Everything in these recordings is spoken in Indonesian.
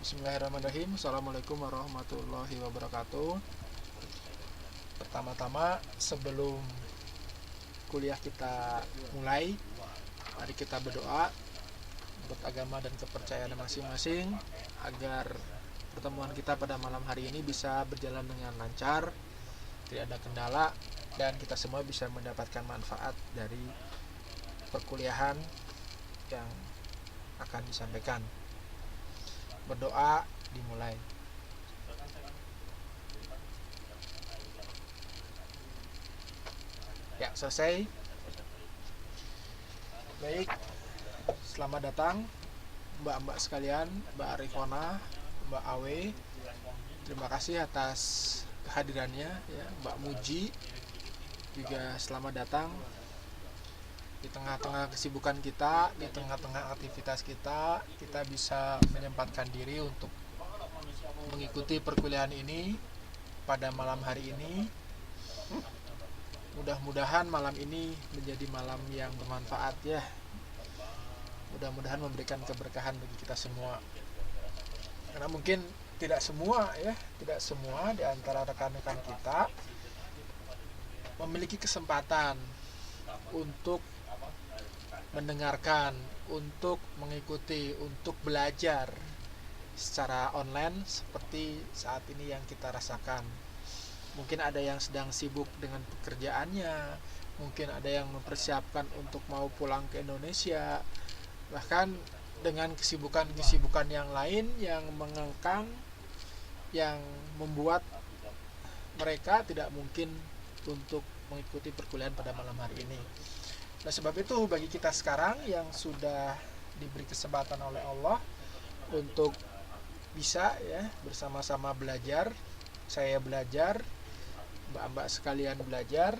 Bismillahirrahmanirrahim. Assalamualaikum warahmatullahi wabarakatuh. Pertama-tama, sebelum kuliah kita mulai, mari kita berdoa buat agama dan kepercayaan masing-masing agar pertemuan kita pada malam hari ini bisa berjalan dengan lancar, tidak ada kendala, dan kita semua bisa mendapatkan manfaat dari perkuliahan yang akan disampaikan. Berdoa dimulai. Ya, selesai. Baik, selamat datang mbak-mbak sekalian, Mbak Arifona, Mbak Awe. Terima kasih atas kehadirannya ya. Mbak Muji juga selamat datang. Di tengah-tengah kesibukan kita, di tengah-tengah aktivitas kita bisa menyempatkan diri untuk mengikuti perkuliahan ini pada malam hari ini. Mudah-mudahan malam ini menjadi malam yang bermanfaat ya. Mudah-mudahan memberikan keberkahan bagi kita semua. Karena mungkin tidak semua di antara rekan-rekan kita memiliki kesempatan untuk mendengarkan, untuk mengikuti, untuk belajar secara online seperti saat ini yang kita rasakan. Mungkin ada yang sedang sibuk dengan pekerjaannya, mungkin ada yang mempersiapkan untuk mau pulang ke Indonesia, bahkan dengan kesibukan-kesibukan yang lain yang mengangkang, yang membuat mereka tidak mungkin untuk mengikuti perkuliahan pada malam hari ini. Nah, sebab itu bagi kita sekarang yang sudah diberi kesempatan oleh Allah untuk bisa ya bersama-sama belajar, saya belajar, mbak-mbak sekalian belajar,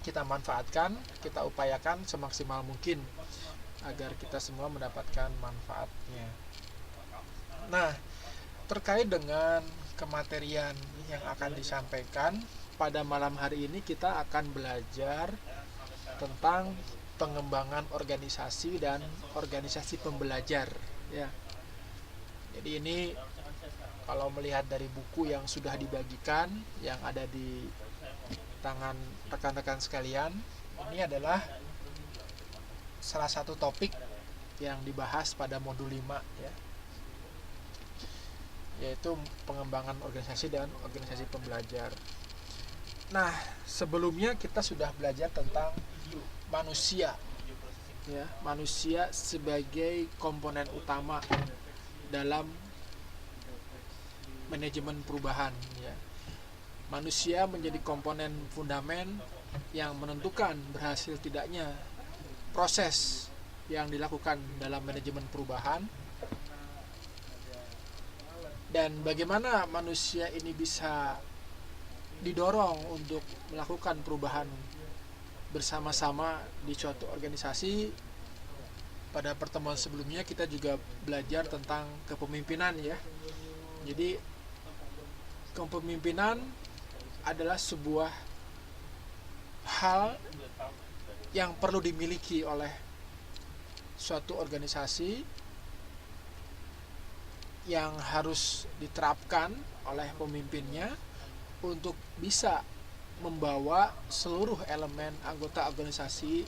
kita manfaatkan, kita upayakan semaksimal mungkin agar kita semua mendapatkan manfaatnya. Nah, terkait dengan kematerian yang akan disampaikan pada malam hari ini, kita akan belajar tentang pengembangan organisasi dan organisasi pembelajar ya. Jadi ini kalau melihat dari buku yang sudah dibagikan yang ada di tangan rekan-rekan sekalian, ini adalah salah satu topik yang dibahas pada modul 5 ya, yaitu pengembangan organisasi dan organisasi pembelajar. Nah, sebelumnya kita sudah belajar tentang manusia ya, manusia sebagai komponen utama dalam manajemen perubahan ya. Manusia menjadi komponen fundamen yang menentukan berhasil tidaknya proses yang dilakukan dalam manajemen perubahan, dan bagaimana manusia ini bisa didorong untuk melakukan perubahan bersama-sama di suatu organisasi. Pada pertemuan sebelumnya kita juga belajar tentang kepemimpinan ya. Jadi kepemimpinan adalah sebuah hal yang perlu dimiliki oleh suatu organisasi, yang harus diterapkan oleh pemimpinnya untuk bisa membawa seluruh elemen anggota organisasi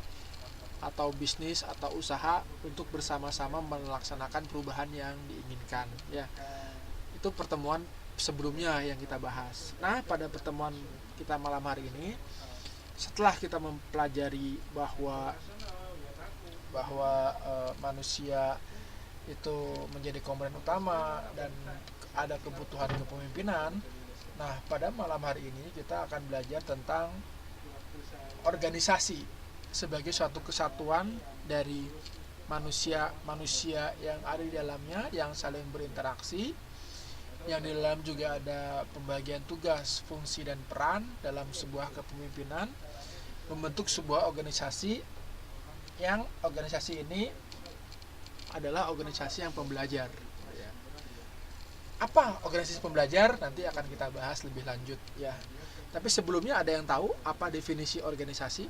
atau bisnis atau usaha untuk bersama-sama melaksanakan perubahan yang diinginkan ya. Itu pertemuan sebelumnya yang kita bahas. Nah, pada pertemuan kita malam hari ini, setelah kita mempelajari bahwa manusia itu menjadi komponen utama dan ada kebutuhan kepemimpinan. Nah, pada malam hari ini kita akan belajar tentang organisasi sebagai suatu kesatuan dari manusia yang ada di dalamnya, yang saling berinteraksi, yang di dalam juga ada pembagian tugas, fungsi, dan peran dalam sebuah kepemimpinan, membentuk sebuah organisasi, yang organisasi ini adalah organisasi yang pembelajar. Apa organisasi pembelajar? Nanti akan kita bahas lebih lanjut ya. Tapi sebelumnya ada yang tahu apa definisi organisasi?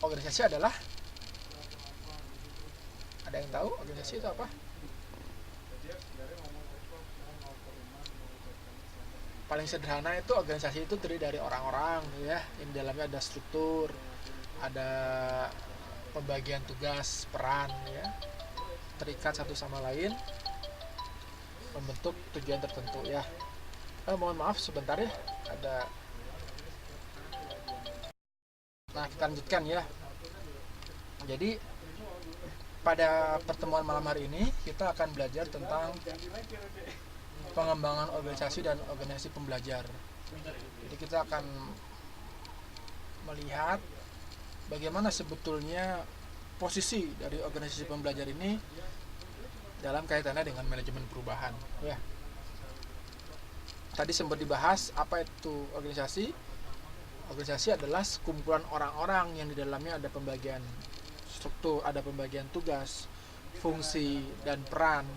Organisasi adalah Ada yang tahu organisasi itu apa? Paling sederhana itu organisasi itu terdiri dari orang-orang ya, yang di dalamnya ada struktur, ada pembagian tugas, peran ya, terikat satu sama lain membentuk tujuan tertentu ya. Mohon maaf sebentar ya, ada. Nah, kita lanjutkan ya. Jadi pada pertemuan malam hari ini kita akan belajar tentang pengembangan organisasi dan organisasi pembelajar. Jadi kita akan melihat bagaimana sebetulnya posisi dari organisasi pembelajar ini dalam kaitannya dengan manajemen perubahan ya. Tadi sempat dibahas apa itu organisasi. Organisasi adalah sekumpulan orang-orang yang di dalamnya ada pembagian struktur, ada pembagian tugas, fungsi, dan peran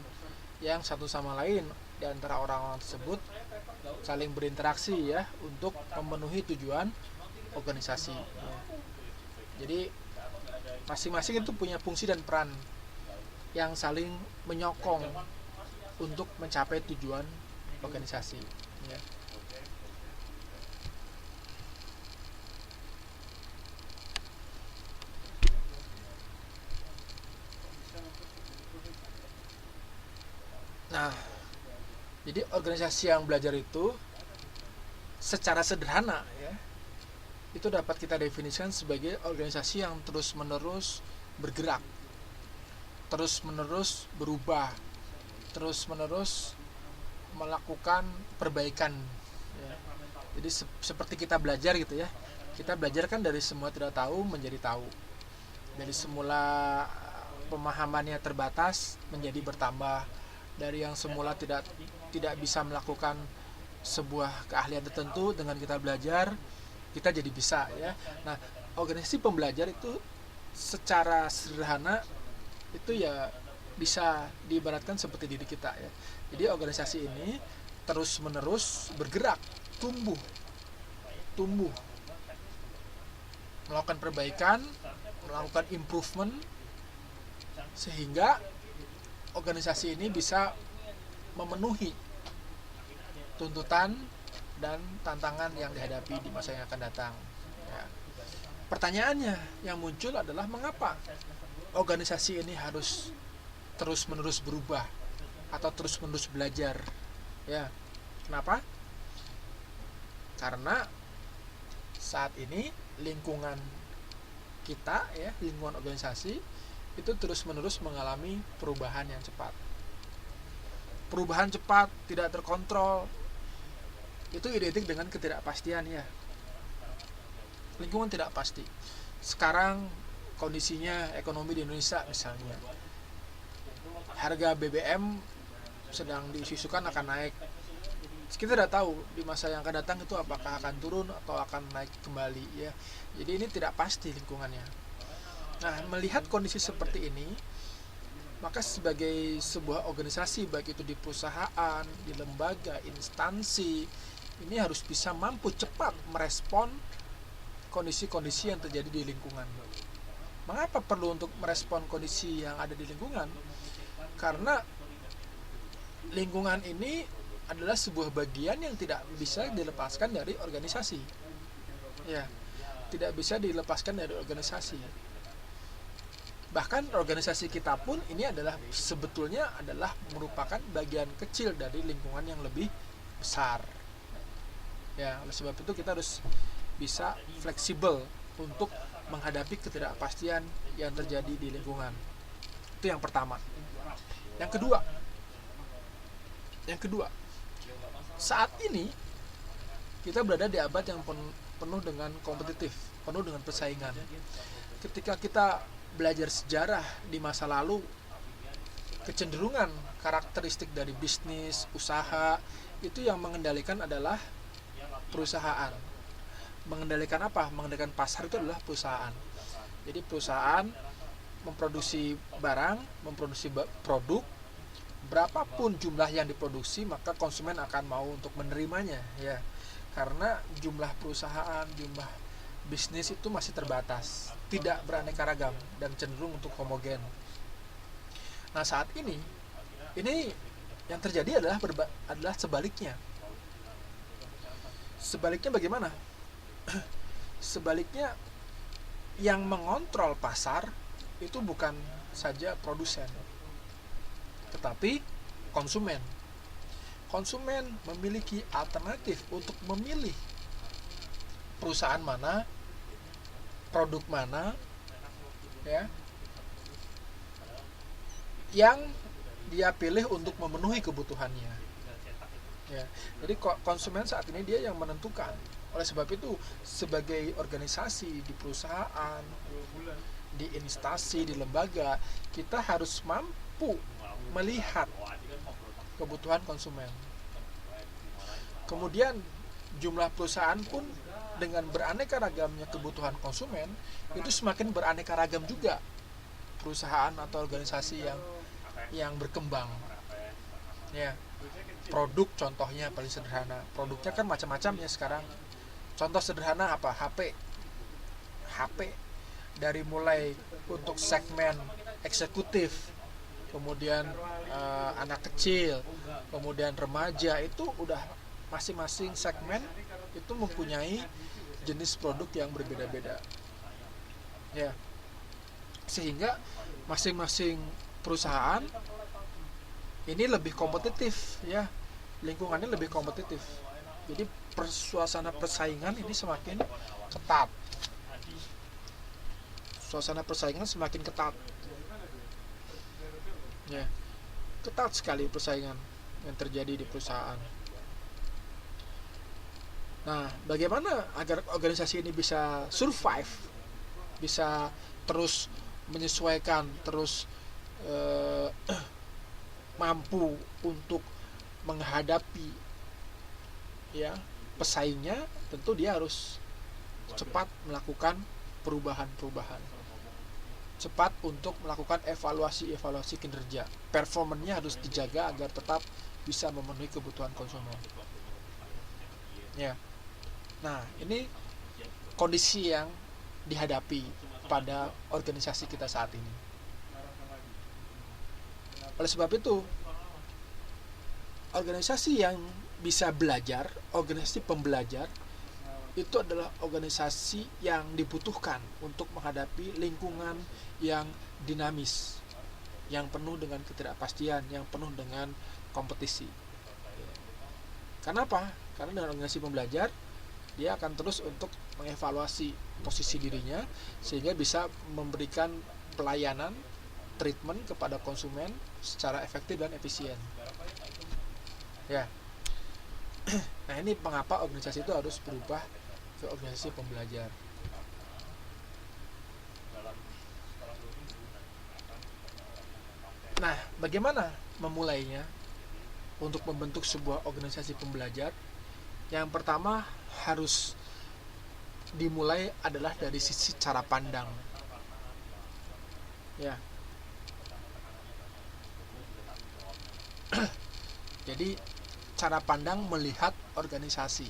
yang satu sama lain di antara orang-orang tersebut saling berinteraksi ya untuk memenuhi tujuan organisasi ya. Jadi masing-masing itu punya fungsi dan peran yang saling menyokong untuk mencapai tujuan organisasi ya. Nah, jadi organisasi yang belajar itu secara sederhana ya, itu dapat kita definisikan sebagai organisasi yang terus-menerus bergerak, terus-menerus berubah, terus-menerus melakukan perbaikan ya. Jadi seperti kita belajar gitu ya. Kita belajar kan dari semua tidak tahu menjadi tahu. Dari semula pemahamannya terbatas menjadi bertambah. Dari yang semula tidak bisa melakukan sebuah keahlian tertentu, dengan kita belajar kita jadi bisa ya. Nah, organisasi pembelajar itu secara sederhana itu ya bisa diibaratkan seperti diri kita ya. Jadi organisasi ini terus menerus bergerak, tumbuh melakukan perbaikan, melakukan improvement, sehingga organisasi ini bisa memenuhi tuntutan dan tantangan yang dihadapi di masa yang akan datang ya. Pertanyaannya yang muncul adalah mengapa organisasi ini harus terus-menerus berubah atau terus-menerus belajar ya. Kenapa? Karena saat ini lingkungan kita ya, lingkungan organisasi itu terus-menerus mengalami perubahan yang cepat. Perubahan cepat, tidak terkontrol, itu identik dengan ketidakpastian ya. Lingkungan tidak pasti. Sekarang kondisinya ekonomi di Indonesia misalnya, harga BBM sedang diisu-isukan akan naik. Kita tidak tahu di masa yang akan datang itu apakah akan turun atau akan naik kembali ya. Jadi ini tidak pasti lingkungannya. Nah, melihat kondisi seperti ini, maka sebagai sebuah organisasi, baik itu di perusahaan, di lembaga, instansi, ini harus bisa mampu cepat merespon kondisi-kondisi yang terjadi di lingkungan. Mengapa perlu untuk merespon kondisi yang ada di lingkungan? Karena lingkungan ini adalah sebuah bagian yang tidak bisa dilepaskan dari organisasi. Ya, tidak bisa dilepaskan dari organisasi. Bahkan organisasi kita pun ini adalah sebetulnya adalah merupakan bagian kecil dari lingkungan yang lebih besar. Ya, oleh sebab itu kita harus bisa fleksibel untuk menghadapi ketidakpastian yang terjadi di lingkungan. Itu yang pertama. Yang kedua, saat ini kita berada di abad yang penuh dengan kompetitif, penuh dengan persaingan. Ketika kita belajar sejarah di masa lalu, kecenderungan karakteristik dari bisnis, usaha, itu yang mengendalikan adalah perusahaan. Mengendalikan apa? Mengendalikan pasar itu adalah perusahaan. Jadi perusahaan memproduksi barang, memproduksi produk, berapapun jumlah yang diproduksi, maka konsumen akan mau untuk menerimanya ya. Karena jumlah perusahaan, jumlah bisnis itu masih terbatas, tidak beraneka ragam dan cenderung untuk homogen. Nah, saat ini yang terjadi adalah sebaliknya. Sebaliknya bagaimana? Sebaliknya, yang mengontrol pasar itu bukan saja produsen, tetapi konsumen. Konsumen memiliki alternatif untuk memilih perusahaan mana, produk mana, ya, yang dia pilih untuk memenuhi kebutuhannya. Ya, jadi konsumen saat ini dia yang menentukan. Oleh sebab itu, sebagai organisasi di perusahaan, di instansi, di lembaga, kita harus mampu melihat kebutuhan konsumen. Kemudian jumlah perusahaan pun dengan beraneka ragamnya kebutuhan konsumen itu semakin beraneka ragam juga perusahaan atau organisasi yang berkembang. Ya, produk contohnya paling sederhana. Produknya kan macam-macam ya sekarang. Contoh sederhana apa? HP dari mulai untuk segmen eksekutif, kemudian anak kecil, kemudian remaja, itu udah masing-masing segmen itu mempunyai jenis produk yang berbeda-beda. Ya. Sehingga masing-masing perusahaan ini lebih kompetitif, ya. Lingkungannya lebih kompetitif. Jadi suasana persaingan ini semakin ketat. Suasana persaingan semakin ketat. Ya. Ketat sekali persaingan yang terjadi di perusahaan. Nah, bagaimana agar organisasi ini bisa survive, bisa terus menyesuaikan, terus mampu untuk menghadapi, ya, pesaingnya? Tentu dia harus cepat melakukan perubahan-perubahan, cepat untuk melakukan evaluasi kinerja. Performanya harus dijaga agar tetap bisa memenuhi kebutuhan konsumen. Ya. Nah, ini kondisi yang dihadapi pada organisasi kita saat ini. Oleh sebab itu, organisasi yang bisa belajar, organisasi pembelajar, itu adalah organisasi yang dibutuhkan untuk menghadapi lingkungan yang dinamis, yang penuh dengan ketidakpastian, yang penuh dengan kompetisi. Kenapa? Karena dengan organisasi pembelajar, dia akan terus untuk mengevaluasi posisi dirinya sehingga bisa memberikan pelayanan, treatment kepada konsumen secara efektif dan efisien. Ya. Nah, ini mengapa organisasi itu harus berubah ke organisasi pembelajar. Nah, bagaimana memulainya untuk membentuk sebuah organisasi pembelajar? Yang pertama harus dimulai adalah dari sisi cara pandang. Ya. Jadi cara pandang melihat organisasi.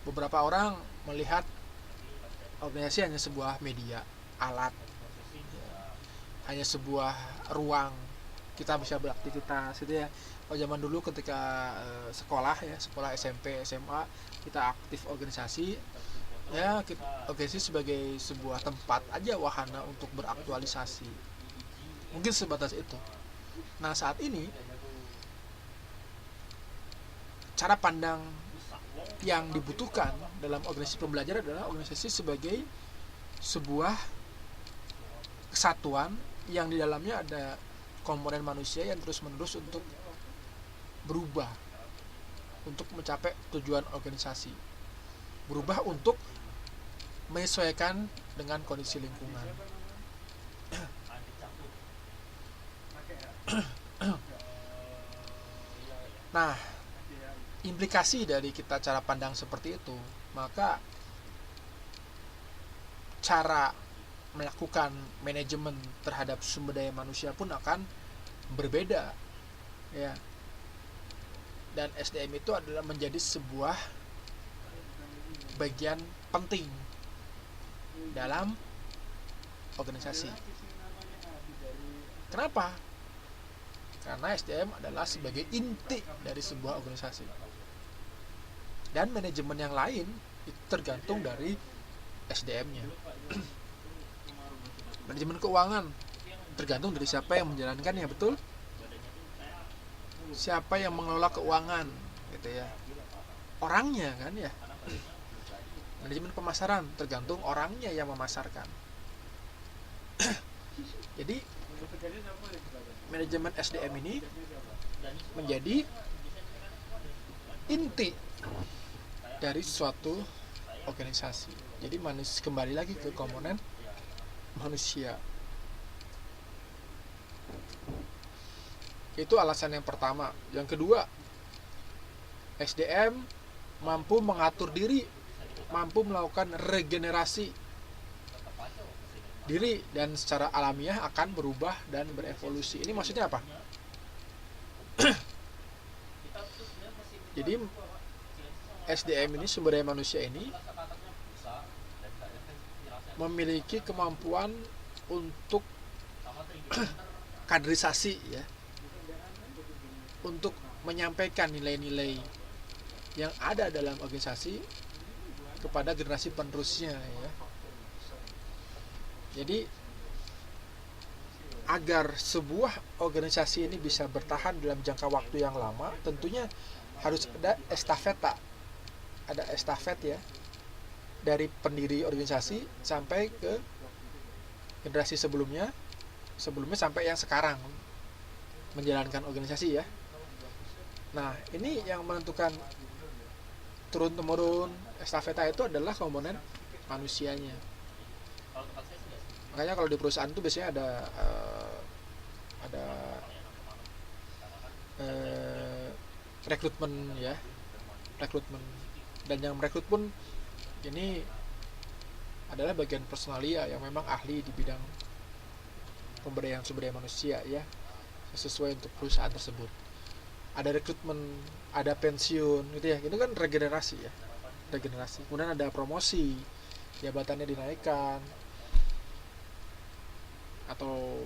Beberapa orang melihat organisasi hanya sebuah media, alat, hanya sebuah ruang kita bisa beraktivitas, gitu ya. Kalau zaman dulu ketika sekolah SMP, SMA, kita aktif organisasi, ya, organisasi sebagai sebuah tempat aja, wahana untuk beraktualisasi. Mungkin sebatas itu. Nah, saat ini cara pandang yang dibutuhkan dalam organisasi pembelajar adalah organisasi sebagai sebuah kesatuan yang di dalamnya ada komponen manusia yang terus-menerus untuk berubah untuk mencapai tujuan organisasi, berubah untuk menyesuaikan dengan kondisi lingkungan. Nah, implikasi dari kita cara pandang seperti itu, maka cara melakukan manajemen terhadap sumber daya manusia pun akan berbeda, ya. Dan SDM itu adalah menjadi sebuah bagian penting dalam organisasi. Kenapa? Karena SDM adalah sebagai inti dari sebuah organisasi. Dan manajemen yang lain itu tergantung dari SDM-nya. Manajemen keuangan tergantung dari siapa yang menjalankannya, betul? Siapa yang mengelola keuangan, gitu ya. Orangnya kan ya. Manajemen pemasaran tergantung orangnya yang memasarkan. Jadi manajemen SDM ini menjadi inti dari suatu organisasi. Jadi kembali lagi ke komponen manusia. Itu alasan yang pertama. Yang kedua, SDM mampu mengatur diri, mampu melakukan regenerasi diri dan secara alamiah akan berubah dan berevolusi. Ini maksudnya apa? Jadi SDM ini, sumber daya manusia ini memiliki kemampuan untuk kaderisasi ya, untuk menyampaikan nilai-nilai yang ada dalam organisasi kepada generasi penerusnya ya. Jadi agar sebuah organisasi ini bisa bertahan dalam jangka waktu yang lama, tentunya harus ada estafet ya, dari pendiri organisasi sampai ke generasi sebelumnya sampai yang sekarang menjalankan organisasi ya. Nah, ini yang menentukan turun-temurun estafeta itu adalah komponen manusianya. Makanya kalau di perusahaan itu biasanya ada rekrutmen ya, dan yang merekrut pun ini adalah bagian personalia yang memang ahli di bidang pemberdayaan sumber daya manusia ya, sesuai untuk perusahaan tersebut. Ada rekrutmen, ada pensiun gitu ya, itu kan regenerasi. Kemudian ada promosi, jabatannya dinaikkan atau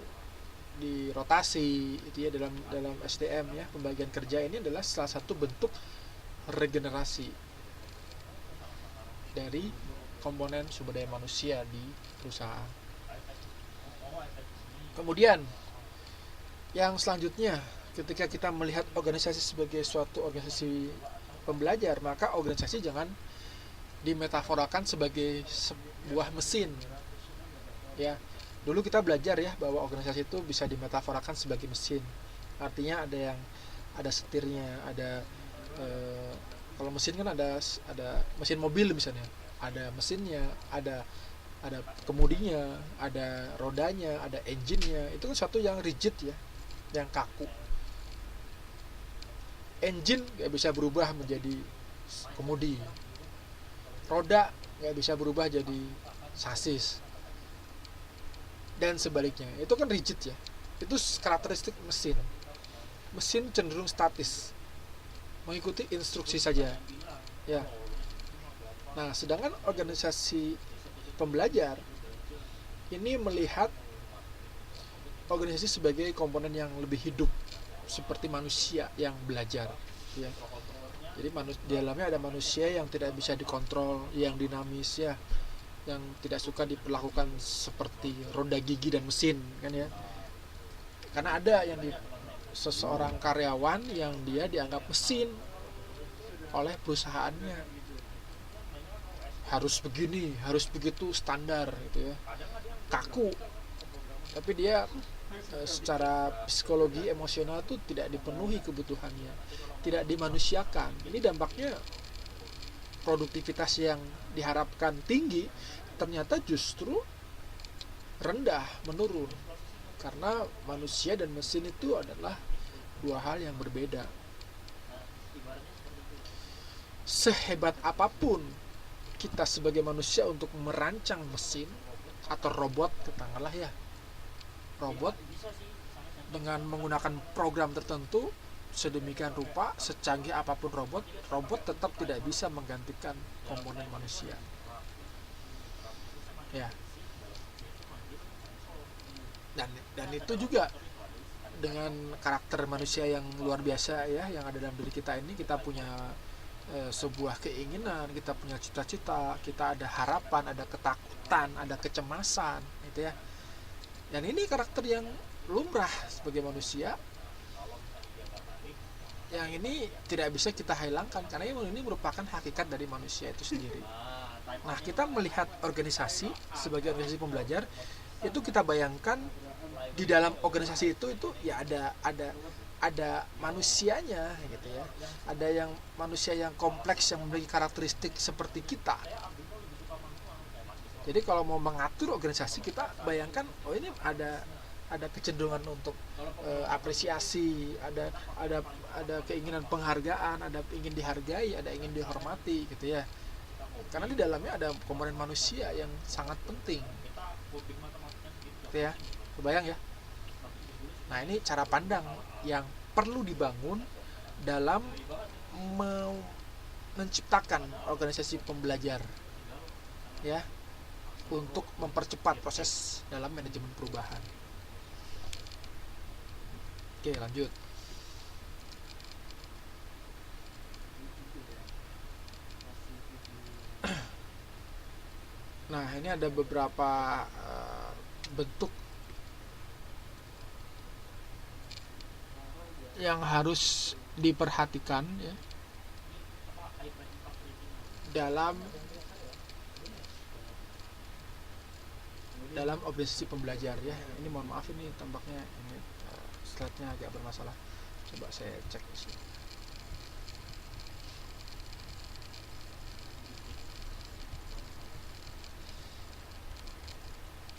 dirotasi itu ya, dalam SDM ya. Pembagian kerja ini adalah salah satu bentuk regenerasi dari komponen sumber daya manusia di perusahaan. Kemudian yang selanjutnya, ketika kita melihat organisasi sebagai suatu organisasi pembelajar, maka organisasi jangan dimetaforakan sebagai sebuah mesin ya. Dulu kita belajar ya bahwa organisasi itu bisa dimetaforakan sebagai mesin. Artinya ada setirnya, ada kalau mesin kan ada mesin mobil misalnya, ada mesinnya, ada kemudinya, ada rodanya, ada engine-nya. Itu kan satu yang rigid ya, yang kaku. Engine nggak bisa berubah menjadi kemudi, roda nggak bisa berubah jadi sasis, dan sebaliknya. Itu kan rigid ya. Itu karakteristik mesin. Mesin cenderung statis, mengikuti instruksi saja ya. Nah, sedangkan organisasi pembelajar ini melihat organisasi sebagai komponen yang lebih hidup, seperti manusia yang belajar ya. Jadi di dalamnya ada manusia yang tidak bisa dikontrol, yang dinamis ya, yang tidak suka diperlakukan seperti roda gigi dan mesin kan ya. Karena ada yang seseorang karyawan yang dia dianggap mesin oleh perusahaannya, harus begini, harus begitu standar gitu ya, kaku. Tapi dia secara psikologi emosional tuh tidak dipenuhi kebutuhannya, tidak dimanusiakan. Ini dampaknya produktivitas yang diharapkan tinggi ternyata justru rendah, menurun, karena manusia dan mesin itu adalah dua hal yang berbeda. Sehebat apapun kita sebagai manusia untuk merancang mesin atau robot, katakanlah ya, robot dengan menggunakan program tertentu sedemikian rupa, secanggih apapun robot tetap tidak bisa menggantikan komponen manusia ya. Dan itu juga dengan karakter manusia yang luar biasa ya, yang ada dalam diri kita ini, kita punya sebuah keinginan, kita punya cita-cita, kita ada harapan, ada ketakutan, ada kecemasan gitu ya. Dan ini karakter yang lumrah sebagai manusia, yang ini tidak bisa kita hilangkan karena ini merupakan hakikat dari manusia itu sendiri. Nah, kita melihat organisasi sebagai organisasi pembelajar, itu kita bayangkan di dalam organisasi itu ya ada manusianya gitu ya. Ada yang manusia yang kompleks yang memiliki karakteristik seperti kita. Jadi kalau mau mengatur organisasi, kita bayangkan ini ada kecenderungan untuk apresiasi, ada keinginan penghargaan, ada ingin dihargai, ada ingin dihormati gitu ya. Karena di dalamnya ada komponen manusia yang sangat penting. Gitu ya. Kebayang ya? Nah, ini cara pandang yang perlu dibangun dalam menciptakan organisasi pembelajar ya, untuk mempercepat proses dalam manajemen perubahan. Oke, lanjut. Nah, ini ada beberapa bentuk yang harus diperhatikan ya, dalam organisasi pembelajar ya. Ini mohon maaf, ini tampaknya ini slide-nya agak bermasalah. Coba saya cek di sini.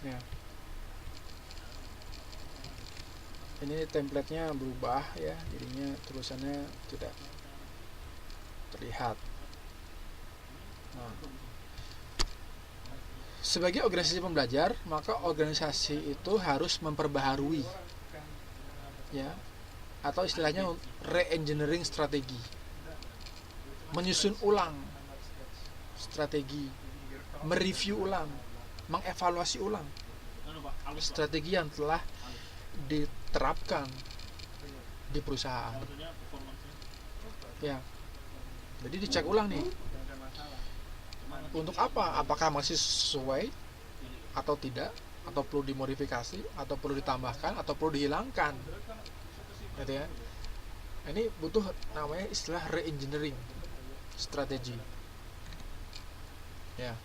Ya. Ini template-nya berubah ya, jadinya tulisannya tidak terlihat. Nah, sebagai organisasi pembelajar, maka organisasi itu harus memperbaharui ya, atau istilahnya re-engineering strategi, menyusun ulang strategi, mereview ulang, mengevaluasi ulang strategi yang telah diterapkan di perusahaan ya. Jadi dicek ulang nih, untuk apa, apakah masih sesuai atau tidak, atau perlu dimodifikasi, atau perlu ditambahkan, atau perlu dihilangkan gitu ya. Ini butuh namanya istilah re-engineering strategi ya.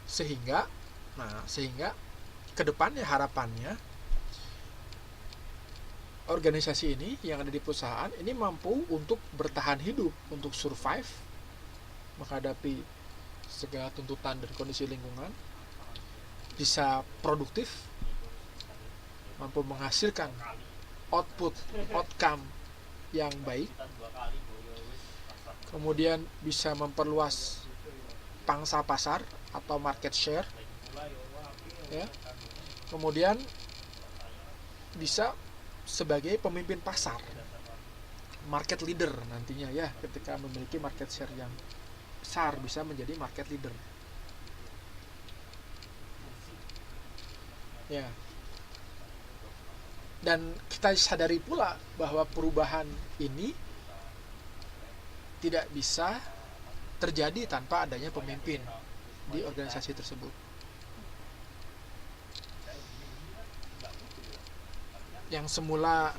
Sehingga kedepannya harapannya organisasi ini yang ada di perusahaan ini mampu untuk bertahan hidup, untuk survive menghadapi segala tuntutan dan kondisi lingkungan, bisa produktif, mampu menghasilkan outcome yang baik, kemudian bisa memperluas pangsa pasar atau market share ya, kemudian bisa sebagai pemimpin pasar, market leader nantinya ya, ketika memiliki market share yang besar bisa menjadi market leader ya. Dan kita sadari pula bahwa perubahan ini tidak bisa terjadi tanpa adanya pemimpin di organisasi tersebut. Yang semula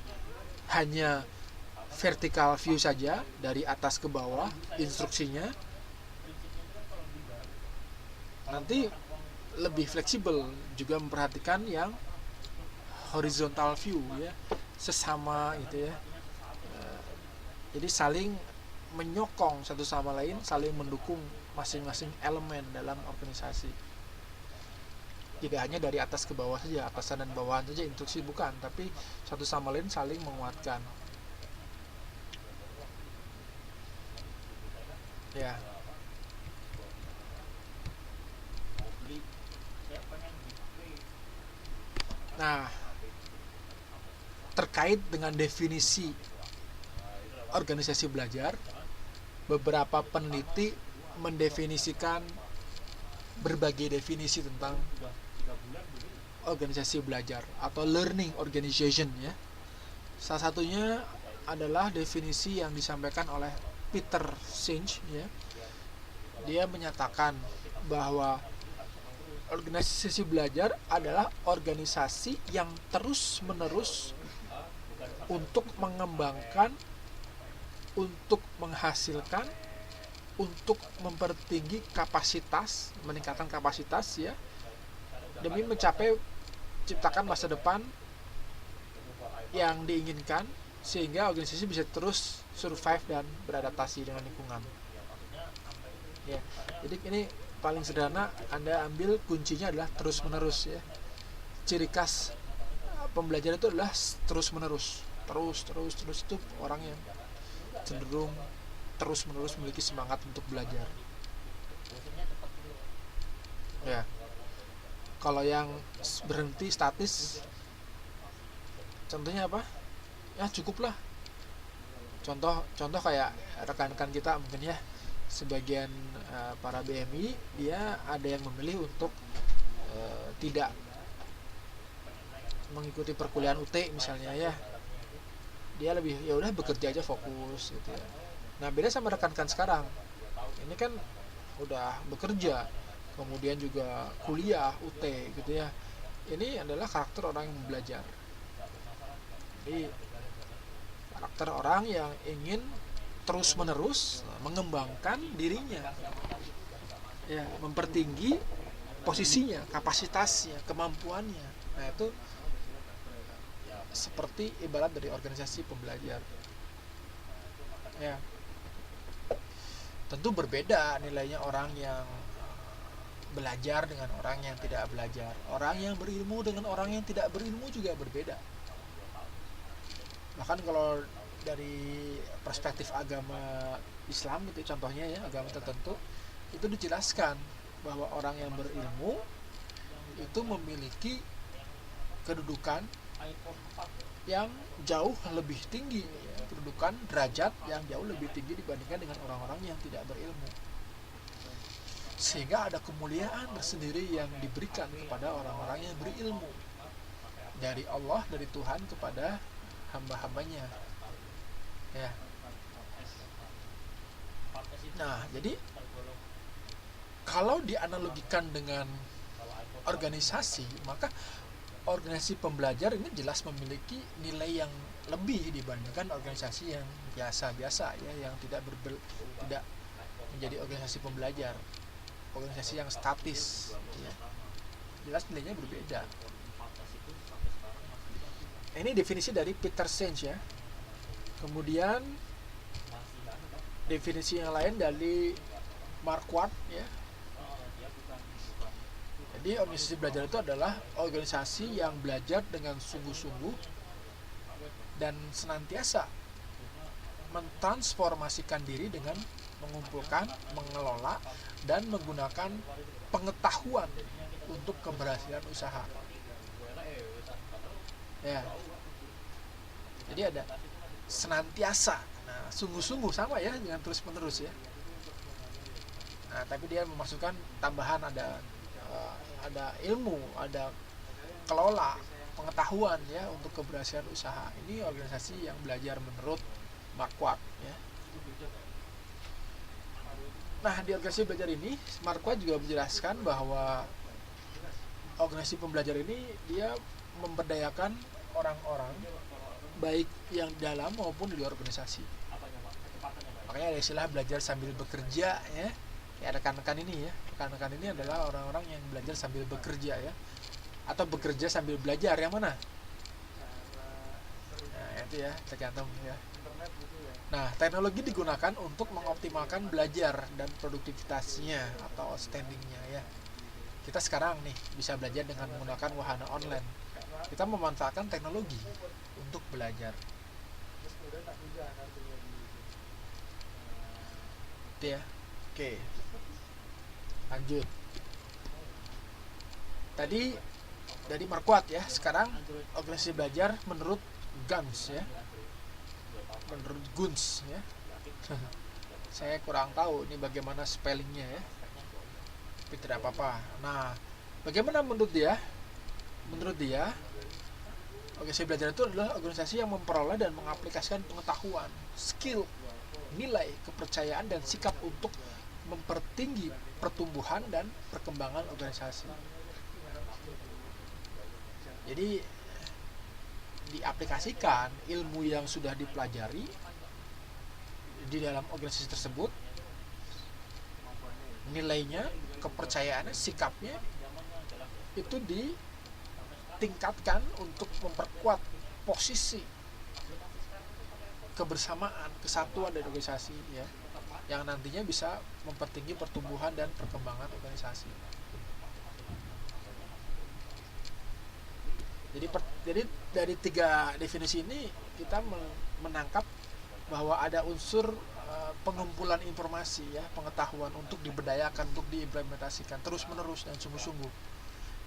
hanya vertical view saja, dari atas ke bawah instruksinya, nanti lebih fleksibel, juga memperhatikan yang horizontal view ya, sesama gitu ya. Jadi saling menyokong satu sama lain, saling mendukung masing-masing elemen dalam organisasi. Tidak hanya dari atas ke bawah saja, atasan dan bawahan saja instruksi, bukan, tapi satu sama lain saling menguatkan ya. Nah, terkait dengan definisi organisasi belajar, beberapa peneliti mendefinisikan berbagai definisi tentang organisasi belajar atau learning organization ya. Salah satunya adalah definisi yang disampaikan oleh Peter Senge, ya. Dia menyatakan bahwa organisasi belajar adalah organisasi yang terus-menerus untuk mengembangkan, untuk menghasilkan, untuk mempertinggi kapasitas, meningkatkan kapasitas, ya, demi mencapai ciptakan masa depan yang diinginkan, sehingga organisasi bisa terus survive dan beradaptasi dengan lingkungan. Ya, jadi ini paling sederhana, Anda ambil kuncinya adalah terus menerus, ya. Ciri khas pembelajaran itu adalah terus menerus, terus itu orang yang cenderung terus menerus memiliki semangat untuk belajar. Ya, kalau yang berhenti statis, contohnya apa? Ya cukuplah. Contoh kayak rekan-rekan kita mungkin, ya, sebagian para BMI, dia ada yang memilih untuk tidak mengikuti perkuliahan UT misalnya, ya. Dia lebih ya udah bekerja aja, fokus gitu, ya. Nah, beda sama rekan-rekan sekarang. Ini kan udah bekerja, kemudian juga kuliah UT gitu, ya. Ini adalah karakter orang yang belajar. Jadi karakter orang yang ingin terus-menerus mengembangkan dirinya, ya, mempertinggi posisinya, kapasitasnya, kemampuannya. Nah, itu seperti ibarat dari organisasi pembelajar. Ya, tentu berbeda nilainya orang yang belajar dengan orang yang tidak belajar. Orang yang berilmu dengan orang yang tidak berilmu juga berbeda. Bahkan kalau dari perspektif agama Islam itu contohnya, ya, agama tertentu itu dijelaskan bahwa orang yang berilmu itu memiliki kedudukan yang jauh lebih tinggi, ya, kedudukan derajat yang jauh lebih tinggi dibandingkan dengan orang-orang yang tidak berilmu, sehingga ada kemuliaan tersendiri yang diberikan kepada orang-orang yang berilmu dari Allah, dari Tuhan kepada hamba-hambanya, ya. Nah, jadi kalau dianalogikan dengan organisasi, maka organisasi pembelajar ini jelas memiliki nilai yang lebih dibandingkan organisasi yang biasa-biasa, ya, yang tidak menjadi organisasi pembelajar, organisasi yang statis, ya. Jelas nilainya berbeda. Ini definisi dari Peter Senge, ya. Kemudian definisi yang lain dari Marquardt, ya. Jadi organisasi belajar itu adalah organisasi yang belajar dengan sungguh-sungguh dan senantiasa mentransformasikan diri dengan mengumpulkan, mengelola, dan menggunakan pengetahuan untuk keberhasilan usaha. Ya. Jadi ada senantiasa. Nah, sungguh-sungguh sama, ya, dengan terus-menerus, ya. Nah, tapi dia memasukkan tambahan, ada ilmu, ada kelola, pengetahuan, ya, untuk keberhasilan usaha. Ini organisasi yang belajar menurut Marquardt, ya. Nah, di organisasi belajar ini, Marquardt juga menjelaskan bahwa organisasi pembelajar ini dia memberdayakan orang-orang baik yang dalam maupun di luar organisasi. Makanya ada istilah belajar sambil bekerja, ya. Ya, rekan-rekan ini, ya. Rekan-rekan ini adalah orang-orang yang belajar sambil bekerja, ya. Atau bekerja sambil belajar, yang mana? Nah, itu, ya, tergantung, ya. Nah, teknologi digunakan untuk mengoptimalkan belajar dan produktivitasnya atau standingnya, ya. Kita sekarang nih bisa belajar dengan menggunakan wahana online. Kita memanfaatkan teknologi untuk belajar. Itu, ya. Oke. Lanjut. Tadi dari Marquardt, ya. Sekarang organisasi belajar menurut Guns, ya. Menurut Guns, ya. Saya kurang tahu ini bagaimana spellingnya, ya. Tapi tidak apa-apa. Nah, bagaimana menurut dia? Menurut dia, Organisasi belajar itu adalah organisasi yang memperoleh dan mengaplikasikan pengetahuan, skill, nilai, kepercayaan, dan sikap untuk mempertinggi pertumbuhan dan perkembangan organisasi. Jadi diaplikasikan ilmu yang sudah dipelajari di dalam organisasi tersebut, nilainya, kepercayaannya, sikapnya itu ditingkatkan untuk memperkuat posisi kebersamaan, kesatuan dari organisasi ya, yang nantinya bisa mempertinggi pertumbuhan dan perkembangan organisasi. Jadi dari 3 definisi ini kita menangkap bahwa ada unsur pengumpulan informasi ya, pengetahuan untuk diberdayakan, untuk diimplementasikan terus-menerus dan sungguh-sungguh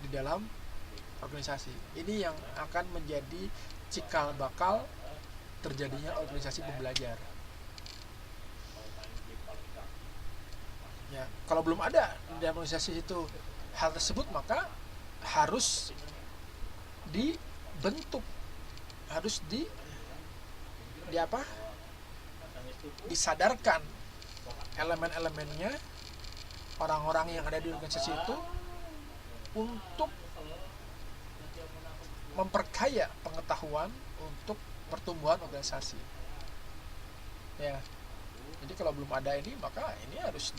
di dalam organisasi. Ini yang akan menjadi cikal bakal terjadinya organisasi pembelajar. Ya, kalau belum ada di dalam organisasi itu hal tersebut, maka harus dibentuk, harus disadarkan elemen-elemennya, orang-orang yang ada di organisasi itu, untuk memperkaya pengetahuan untuk pertumbuhan organisasi ya. Jadi kalau belum ada ini, maka ini harus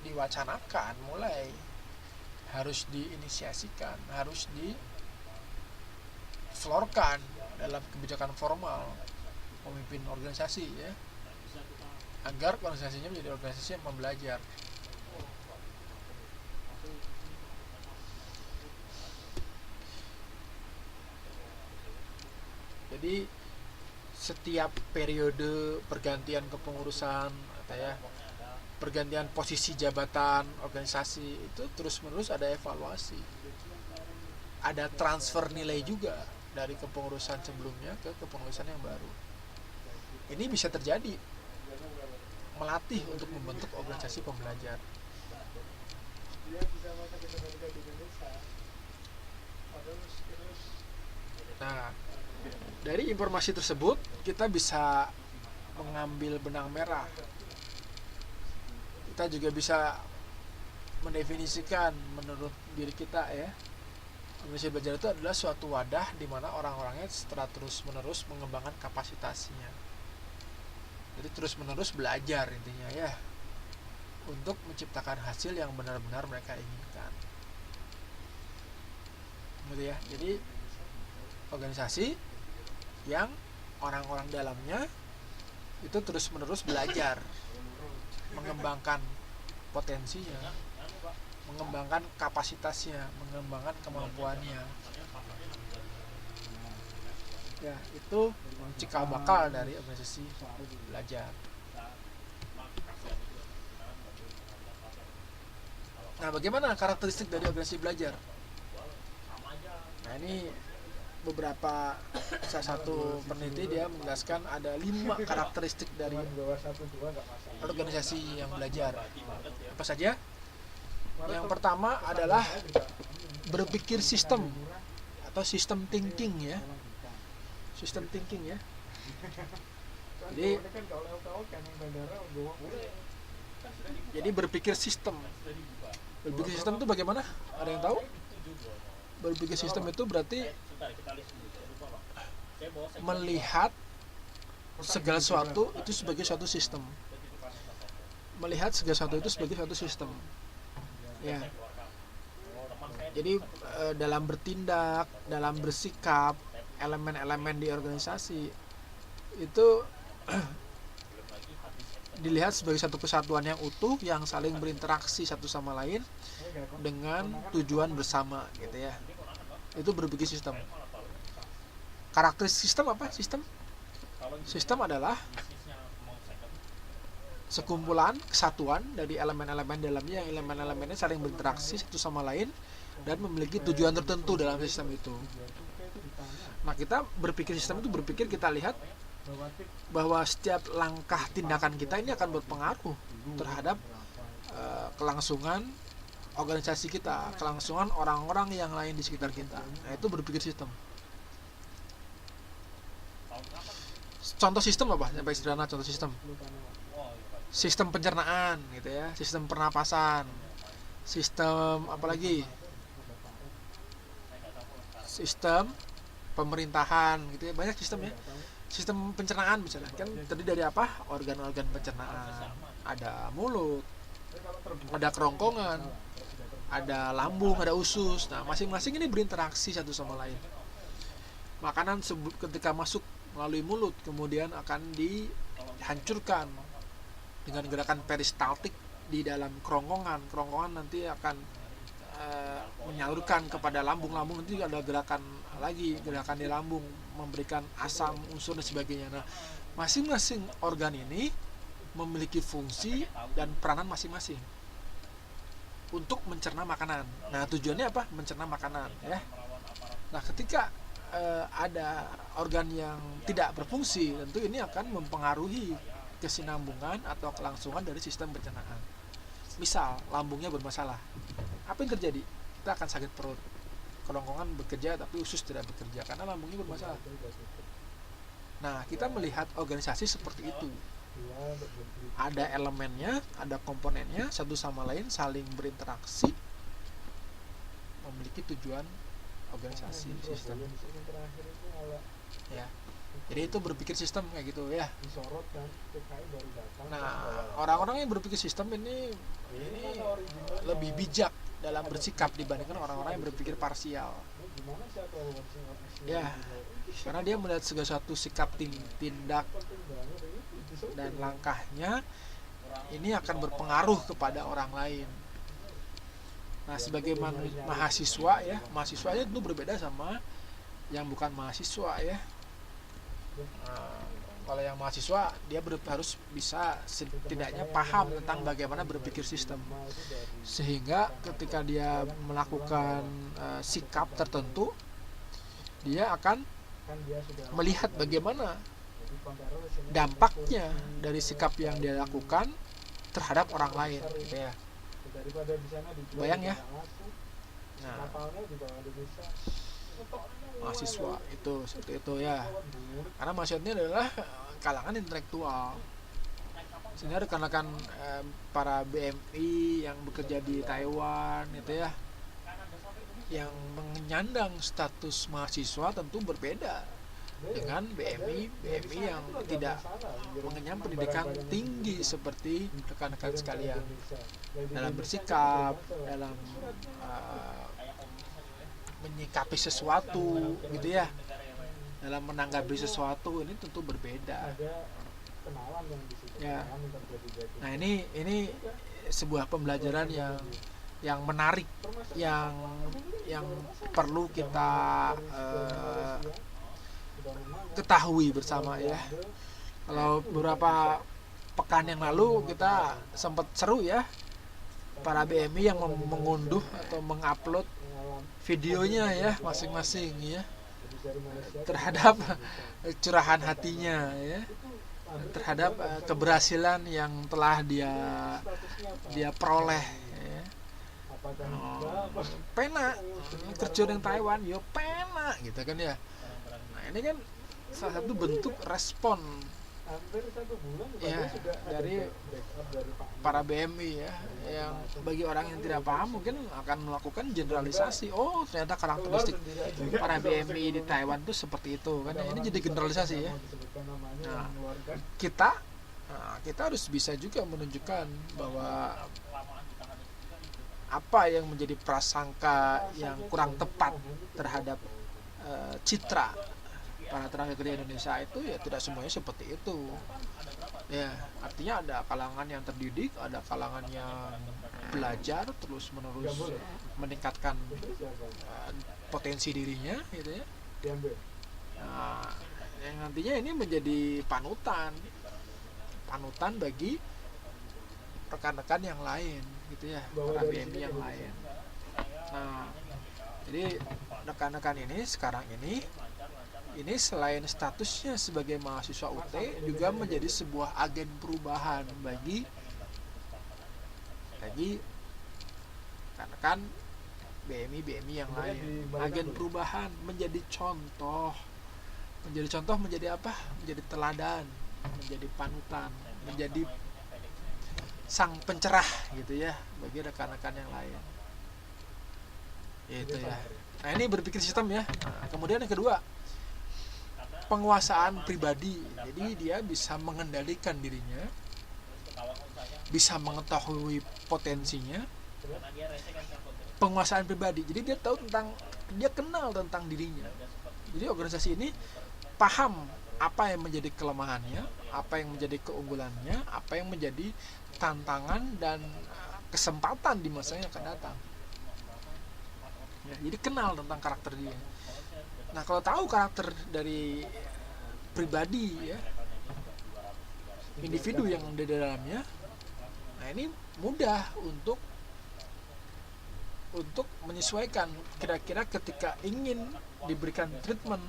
diwacanakan, mulai harus diinisiasikan, harus diflorkan dalam kebijakan formal pemimpin organisasi ya, agar organisasinya menjadi organisasi yang membelajar. Jadi setiap periode pergantian kepengurusan atau ya pergantian posisi jabatan organisasi itu terus-menerus ada evaluasi, ada transfer nilai juga dari kepengurusan sebelumnya ke kepengurusan yang baru. Ini bisa terjadi, melatih untuk membentuk organisasi pembelajar. Nah, dari informasi tersebut kita bisa mengambil benang merah. Kita juga bisa mendefinisikan menurut diri kita ya, organisasi belajar itu adalah suatu wadah di mana orang-orangnya setelah terus-menerus mengembangkan kapasitasnya. Jadi terus-menerus belajar intinya ya, untuk menciptakan hasil yang benar-benar mereka inginkan. Gitu ya. Jadi organisasi yang orang-orang dalamnya itu terus-menerus belajar, mengembangkan potensinya, mengembangkan kapasitasnya, mengembangkan kemampuannya. Ya, itu cikal bakal dari organisasi belajar. Nah, bagaimana karakteristik dari organisasi belajar? Nah, ini beberapa, salah satu peneliti dia menjelaskan ada 5 karakteristik dari organisasi yang belajar. Apa saja? Yang pertama adalah berpikir sistem atau system thinking ya. System thinking ya. Jadi berpikir sistem. Berpikir sistem itu bagaimana? Ada yang tahu? Berpikir sistem itu berarti melihat segala sesuatu itu sebagai suatu sistem. Melihat segala sesuatu itu sebagai suatu sistem. Ya. Jadi dalam bertindak, dalam bersikap, elemen-elemen di organisasi itu dilihat sebagai satu kesatuan yang utuh yang saling berinteraksi satu sama lain dengan tujuan bersama gitu ya. Itu berpikir sistem. Karakteristik sistem apa? Sistem adalah sekumpulan kesatuan dari elemen-elemen dalamnya yang elemen-elemennya saling berinteraksi satu sama lain dan memiliki tujuan tertentu dalam sistem itu. Nah, kita berpikir sistem itu berpikir kita lihat bahwa setiap langkah tindakan kita ini akan berpengaruh terhadap kelangsungan organisasi kita, kelangsungan orang-orang yang lain di sekitar kita. Nah, itu berpikir sistem. Contoh sistem apa? Yang paling sederhana contoh sistem. Sistem pencernaan gitu ya, sistem pernapasan, sistem apalagi, sistem pemerintahan gitu ya, banyak sistem ya. Sistem pencernaan misalnya kan terdiri dari apa? Organ-organ pencernaan. Ada mulut, ada kerongkongan, ada lambung, ada usus. Nah, masing-masing ini berinteraksi satu sama lain. Makanan ketika masuk melalui mulut kemudian akan dihancurkan dengan gerakan peristaltik di dalam kerongkongan. Kerongkongan nanti akan menyalurkan kepada lambung. Lambung nanti ada gerakan lagi, gerakan di lambung memberikan asam, unsur dan sebagainya. Nah, masing-masing organ ini memiliki fungsi dan peranan masing-masing untuk mencerna makanan. Nah, tujuannya apa? Mencerna makanan ya. Nah, ketika ada organ yang tidak berfungsi, tentu ini akan mempengaruhi kesinambungan atau kelangsungan dari sistem pencernaan. Misal lambungnya bermasalah, apa yang terjadi? Kita akan sakit perut. Kerongkongan bekerja tapi usus tidak bekerja karena lambungnya bermasalah. Nah, kita melihat organisasi seperti itu. Ada elemennya, ada komponennya, satu sama lain saling berinteraksi, memiliki tujuan organisasi sistem. Ya. Jadi itu berpikir sistem kayak gitu ya. Nah, orang-orang yang berpikir sistem ini lebih bijak dalam bersikap dibandingkan orang-orang yang berpikir parsial. Ya, karena dia melihat segala satu sikap, tindak dan langkahnya ini akan berpengaruh kepada orang lain. Nah, sebagai mahasiswa ya, mahasiswa itu berbeda sama yang bukan mahasiswa ya. Kalau yang mahasiswa dia harus bisa setidaknya paham tentang bagaimana berpikir sistem, sehingga ketika dia melakukan sikap tertentu, dia akan melihat bagaimana dampaknya dari sikap yang dia lakukan terhadap orang lain gitu ya. Bayang ya. Nah, mahasiswa itu seperti itu ya, karena mahasiswa ini adalah kalangan intelektual, sehingga rekan-rekan para BMI yang bekerja di Taiwan itu ya, yang menyandang status mahasiswa tentu berbeda dengan BMI yang tidak mengenyam pendidikan tinggi seperti rekan-rekan sekalian dalam bersikap, dalam menyikapi sesuatu gitu ya, dalam menanggapi sesuatu ini tentu berbeda ya. Nah, ini sebuah pembelajaran yang menarik, yang perlu kita ketahui bersama ya. Kalau beberapa pekan yang lalu kita sempat seru ya, para BMI yang mengunduh atau mengupload videonya ya masing-masing ya terhadap curahan hatinya ya, terhadap keberhasilan yang telah dia peroleh ya. Pena kerja di Taiwan yo pena gitu kan ya. Nah, ini kan salah satu bentuk respon ya dari para BMI ya, yang bagi orang yang tidak paham mungkin akan melakukan generalisasi. Oh, ternyata karakteristik para BMI di Taiwan itu seperti itu kan. Ini jadi generalisasi ya. Nah, kita harus bisa juga menunjukkan bahwa apa yang menjadi prasangka yang kurang tepat terhadap citra para tenaga kerja Indonesia itu ya tidak semuanya seperti itu ya. Artinya ada kalangan yang terdidik, ada kalangan yang belajar terus menerus meningkatkan potensi dirinya gitu ya. Nah, yang nantinya ini menjadi panutan bagi rekan-rekan yang lain gitu ya, para BMI yang lain. Nah, jadi rekan-rekan ini sekarang ini selain statusnya sebagai mahasiswa UT juga menjadi sebuah agen perubahan bagi rekan-rekan BMI yang lain. Agen perubahan, menjadi contoh menjadi contoh, menjadi apa, menjadi teladan, menjadi panutan, menjadi sang pencerah gitu ya bagi rekan-rekan yang lain. Itu ya. Nah, ini berpikir sistem ya. Nah, kemudian yang kedua, penguasaan pribadi. Jadi dia bisa mengendalikan dirinya, bisa mengetahui potensinya. Penguasaan pribadi. Jadi dia tahu dia kenal tentang dirinya. Jadi organisasi ini paham apa yang menjadi kelemahannya, apa yang menjadi keunggulannya, apa yang menjadi tantangan dan kesempatan di masa yang akan datang. Ya, jadi kenal tentang karakter dia. Nah, kalau tahu karakter dari pribadi ya, individu yang ada di dalamnya, nah ini mudah untuk menyesuaikan. Kira-kira ketika ingin diberikan treatment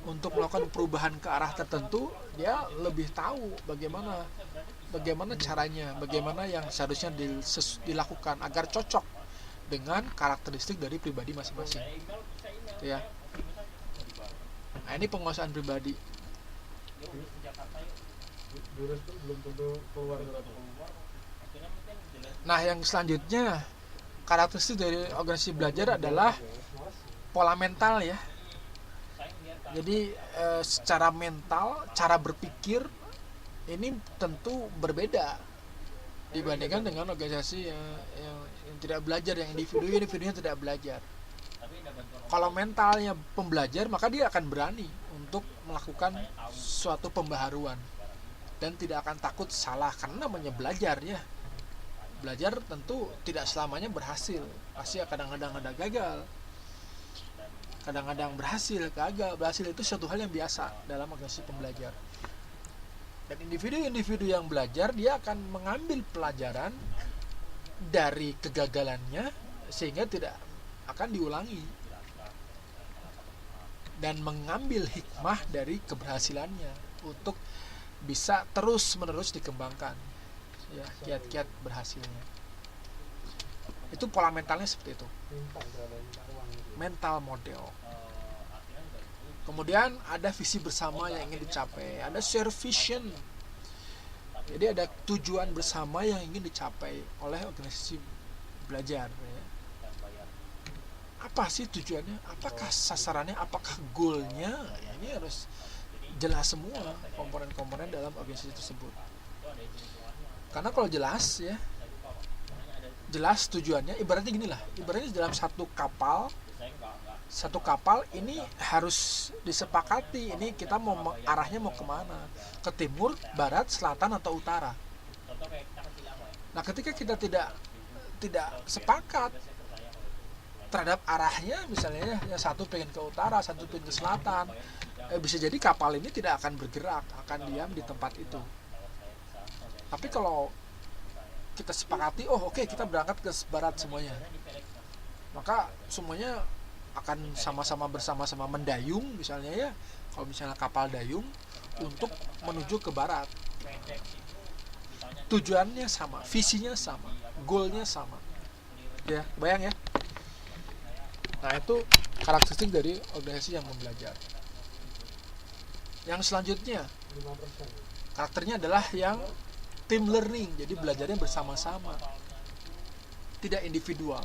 untuk melakukan perubahan ke arah tertentu, dia lebih tahu bagaimana caranya, bagaimana yang seharusnya dilakukan agar cocok dengan karakteristik dari pribadi masing-masing. Itu ya. Nah, ini penguasaan pribadi. Nah, yang selanjutnya, karakteristik dari organisasi belajar adalah pola mental ya. Jadi secara mental, cara berpikir ini tentu berbeda dibandingkan dengan organisasi yang tidak belajar, yang individunya tidak belajar. Kalau mentalnya pembelajar, maka dia akan berani untuk melakukan suatu pembaharuan dan tidak akan takut salah, karena namanya belajar ya. Belajar tentu tidak selamanya berhasil, pasti kadang-kadang ada gagal, kadang-kadang berhasil, gagal. Berhasil itu suatu hal yang biasa dalam organisasi pembelajar. Dan individu-individu yang belajar, dia akan mengambil pelajaran dari kegagalannya sehingga tidak akan diulangi, dan mengambil hikmah dari keberhasilannya untuk bisa terus-menerus dikembangkan ya, kiat-kiat berhasilnya. Itu pola mentalnya seperti itu, mental model. Kemudian ada visi bersama yang ingin dicapai, ada share vision. Jadi ada tujuan bersama yang ingin dicapai oleh organisasi belajar ya. Apa sih tujuannya? Apakah sasarannya? Apakah goalnya? Ya, ini harus jelas semua komponen-komponen dalam organisasi tersebut. Karena kalau jelas ya, jelas tujuannya, ibaratnya gini lah, ibaratnya dalam satu kapal ini harus disepakati, ini kita mau arahnya mau kemana, ke timur, barat, selatan atau utara. Nah, ketika kita tidak sepakat terhadap arahnya, misalnya yang satu pengen ke utara, satu pengen ke selatan, bisa jadi kapal ini tidak akan bergerak, akan diam di tempat itu. Tapi kalau kita sepakati, oke, kita berangkat ke barat semuanya, maka semuanya akan bersama-sama mendayung misalnya ya, kalau misalnya kapal dayung untuk menuju ke barat. Tujuannya sama, visinya sama, goalnya sama ya, bayang ya. Nah, itu karakteristik dari organisasi yang membelajar. Yang selanjutnya, karakternya adalah yang team learning, jadi belajarnya bersama-sama, tidak individual.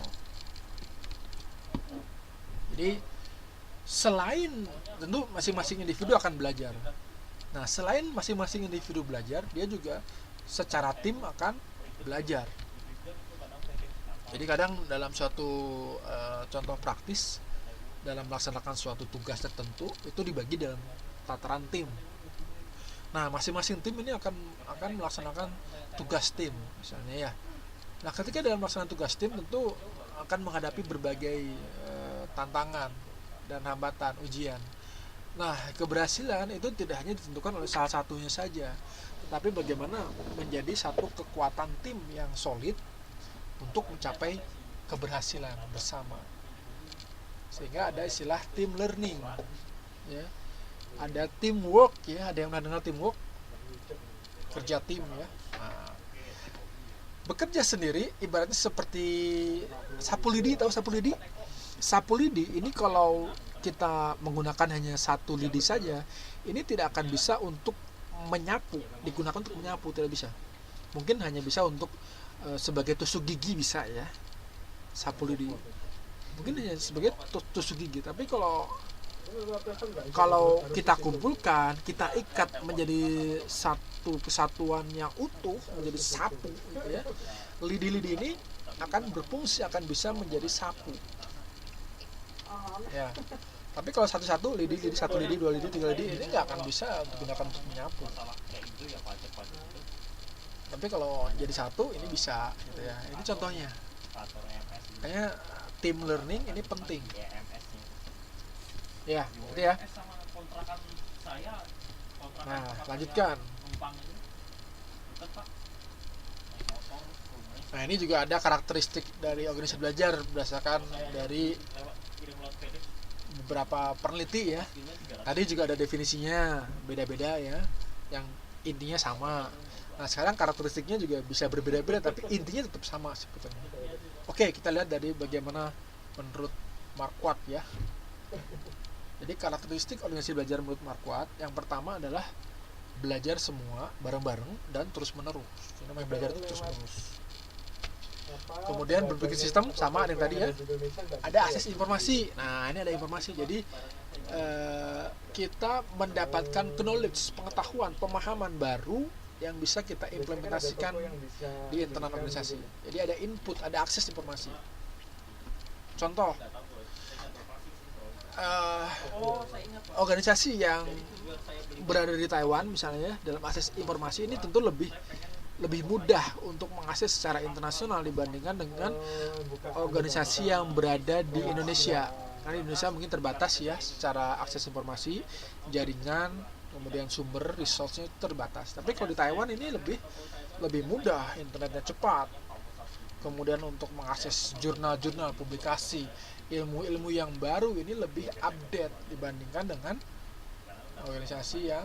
Jadi selain tentu masing-masing individu akan belajar. Nah, selain masing-masing individu belajar, dia juga secara tim akan belajar. Jadi kadang dalam suatu contoh praktis dalam melaksanakan suatu tugas tertentu itu dibagi dalam tataran tim. Nah, masing-masing tim ini akan melaksanakan tugas tim misalnya ya. Nah, ketika dalam melaksanakan tugas tim tentu akan menghadapi berbagai tantangan dan hambatan, ujian. Nah, keberhasilan itu tidak hanya ditentukan oleh salah satunya saja, tetapi bagaimana menjadi satu kekuatan tim yang solid untuk mencapai keberhasilan bersama. Sehingga ada istilah team learning ya. Ada teamwork ya, ada yang pernah dengar teamwork? Kerja tim ya. Nah, bekerja sendiri ibaratnya seperti sapu lidi, tahu sapu lidi? Sapu lidi ini kalau kita menggunakan hanya satu lidi saja, ini tidak akan bisa untuk menyapu, digunakan untuk menyapu, tidak bisa. Mungkin hanya bisa untuk sebagai tusuk gigi bisa ya, sapu lidi. Mungkin hanya sebagai tusuk gigi. Tapi kalau kita kumpulkan, kita ikat menjadi satu kesatuan yang utuh, menjadi sapu gitu ya. Lidi-lidi ini akan berfungsi, akan bisa menjadi sapu. Ya. Tapi kalau satu-satu lidi, satu lidi, dua lidi, tiga lidi, ini nggak akan bisa digunakan untuk menyapu. Tapi kalau jadi satu ini bisa gitu ya. Ini contohnya. Kayaknya team learning ini penting. Ya, gitu ya. Nah, lanjutkan. Nah, ini juga ada karakteristik dari organisasi belajar berdasarkan dari beberapa peneliti ya. Tadi juga ada definisinya, beda-beda ya. Yang intinya sama. Nah, sekarang karakteristiknya juga bisa berbeda-beda, tapi intinya tetap sama sebetulnya. Oke, kita lihat dari bagaimana menurut Marquardt ya. Jadi karakteristik organisasi belajar menurut Marquardt, yang pertama adalah belajar semua bareng-bareng dan terus-menerus. Ini namanya belajar itu terus-menerus. Kemudian berpikir sistem, sama yang tadi ya. Ada akses informasi. Nah, ini ada informasi. Jadi kita mendapatkan knowledge, pengetahuan, pemahaman baru yang bisa kita implementasikan di internal organisasi. Jadi ada input, ada akses informasi. Contoh, organisasi yang berada di Taiwan misalnya, dalam akses informasi ini tentu lebih mudah untuk mengakses secara internasional dibandingkan dengan organisasi yang berada di Indonesia. Karena Indonesia mungkin terbatas ya secara akses informasi, jaringan, kemudian sumber resource-nya terbatas. Tapi kalau di Taiwan ini lebih mudah, internetnya cepat. Kemudian untuk mengakses jurnal-jurnal, publikasi, ilmu-ilmu yang baru ini lebih update dibandingkan dengan organisasi yang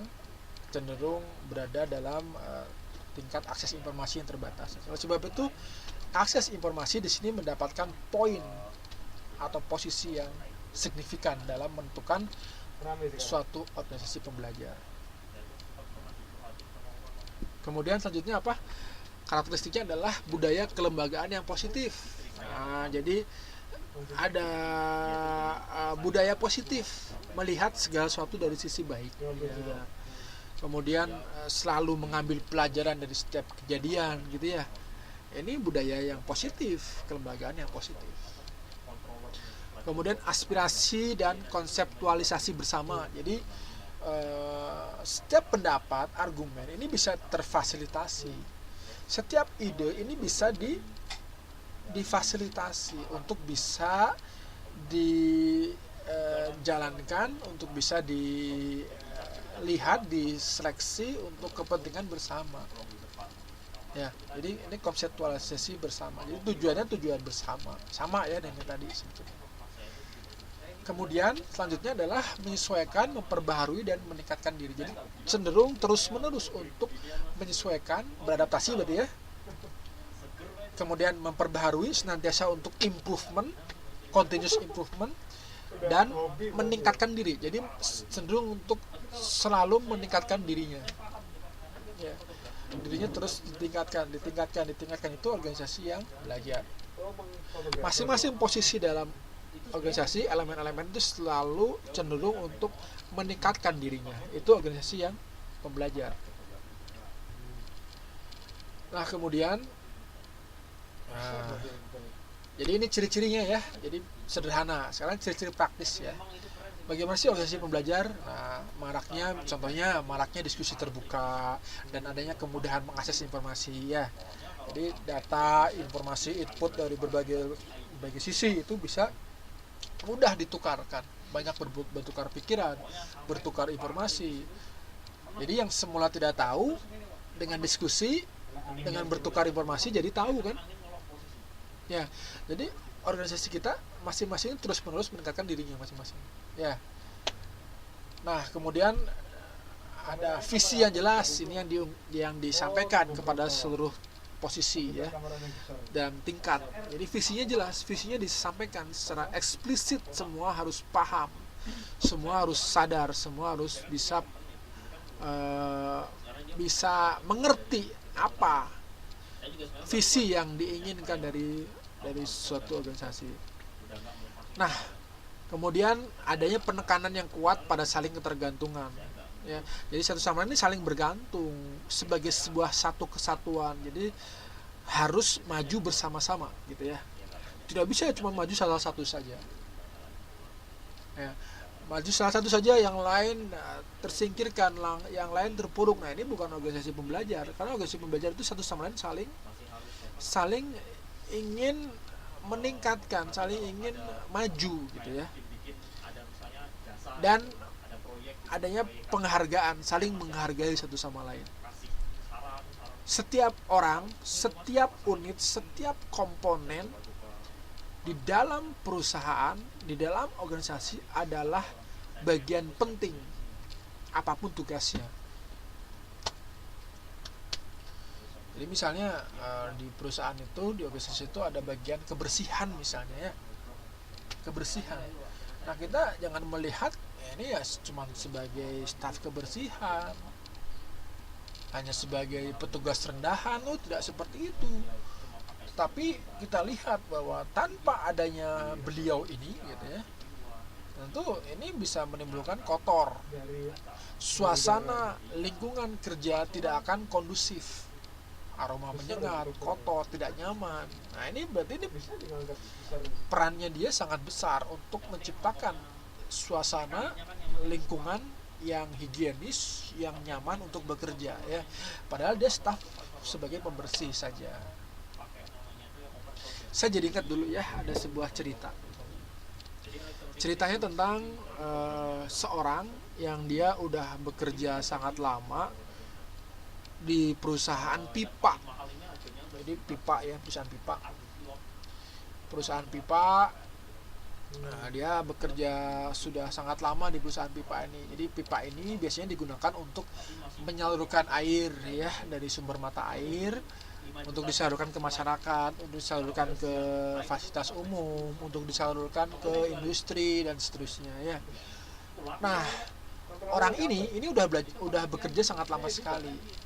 cenderung berada dalam tingkat akses informasi yang terbatas. Oleh sebab itu, akses informasi di sini mendapatkan poin atau posisi yang signifikan dalam menentukan suatu organisasi pembelajar. Kemudian selanjutnya apa? Karakteristiknya adalah budaya kelembagaan yang positif. Nah, jadi ada budaya positif, melihat segala sesuatu dari sisi baik. Ya. Kemudian selalu mengambil pelajaran dari setiap kejadian gitu ya. Ini budaya yang positif, kelembagaan yang positif. Kemudian aspirasi dan konseptualisasi bersama. Jadi setiap pendapat, argumen ini bisa terfasilitasi. Setiap ide ini bisa difasilitasi untuk bisa dijalankan, untuk bisa dilihat, diseleksi untuk kepentingan bersama. Ya, jadi ini konseptualisasi bersama. Jadi tujuan bersama, sama ya dengan tadi sebetulnya. Kemudian selanjutnya adalah menyesuaikan, memperbaharui dan meningkatkan diri. Jadi cenderung terus-menerus untuk menyesuaikan, beradaptasi berarti ya. Kemudian memperbaharui, senantiasa untuk improvement, continuous improvement, dan meningkatkan diri. Jadi cenderung untuk selalu meningkatkan dirinya. Ya. Dirinya terus ditingkatkan itu organisasi yang belajar. Masing-masing posisi dalam organisasi, elemen-elemen itu selalu cenderung untuk meningkatkan dirinya. Itu organisasi yang pembelajar. Nah, kemudian jadi ini ciri-cirinya ya. Jadi sederhana. Sekarang ciri-ciri praktis ya. Bagaimana sih organisasi pembelajar? Nah, maraknya diskusi terbuka dan adanya kemudahan mengakses informasi ya. Jadi data, informasi, input dari berbagai sisi itu bisa mudah ditukarkan, banyak bertukar pikiran, bertukar informasi. Jadi yang semula tidak tahu, dengan diskusi, dengan bertukar informasi jadi tahu kan? Ya, jadi organisasi kita masing-masing terus-menerus meningkatkan dirinya masing-masing. Ya. Nah, kemudian ada visi yang jelas, ini yang disampaikan kepada seluruh posisi ya dan tingkat. Jadi visinya jelas, visinya disampaikan secara eksplisit, semua harus paham Semua harus sadar, semua harus bisa mengerti apa visi yang diinginkan dari suatu organisasi. Nah, kemudian adanya penekanan yang kuat pada saling ketergantungan. Ya, jadi satu sama lain ini saling bergantung sebagai sebuah satu kesatuan. Jadi harus maju bersama-sama, gitu ya. Tidak bisa cuma maju salah satu saja. Ya, maju salah satu saja, yang lain tersingkirkan, yang lain terpuruk. Nah, ini bukan organisasi pembelajar, karena organisasi pembelajar itu satu sama lain saling ingin meningkatkan, saling ingin maju, gitu ya. Dan adanya penghargaan, saling menghargai satu sama lain. Setiap orang, setiap unit, setiap komponen di dalam perusahaan, di dalam organisasi adalah bagian penting apapun tugasnya. Jadi misalnya di perusahaan itu, di organisasi itu ada bagian kebersihan misalnya ya, kebersihan. Nah, kita jangan melihat ini ya cuma sebagai staf kebersihan, hanya sebagai petugas rendahan. Tidak seperti itu. Tapi kita lihat bahwa tanpa adanya beliau ini, gitu ya, tentu ini bisa menimbulkan kotor. Suasana lingkungan kerja tidak akan kondusif. Aroma menyengat, kotor, tidak nyaman. Nah, ini berarti perannya dia sangat besar untuk menciptakan suasana lingkungan yang higienis, yang nyaman untuk bekerja ya. Padahal dia staf sebagai pembersih saja. Saya jadi ingat dulu ya, ada sebuah cerita. Ceritanya tentang seorang yang dia udah bekerja sangat lama di perusahaan pipa. Jadi pipa ya, perusahaan pipa. Nah, dia bekerja sudah sangat lama di perusahaan pipa ini. Jadi pipa ini biasanya digunakan untuk menyalurkan air ya, dari sumber mata air, untuk disalurkan ke masyarakat, untuk disalurkan ke fasilitas umum, untuk disalurkan ke industri dan seterusnya ya. Nah, orang ini udah bekerja sangat lama sekali.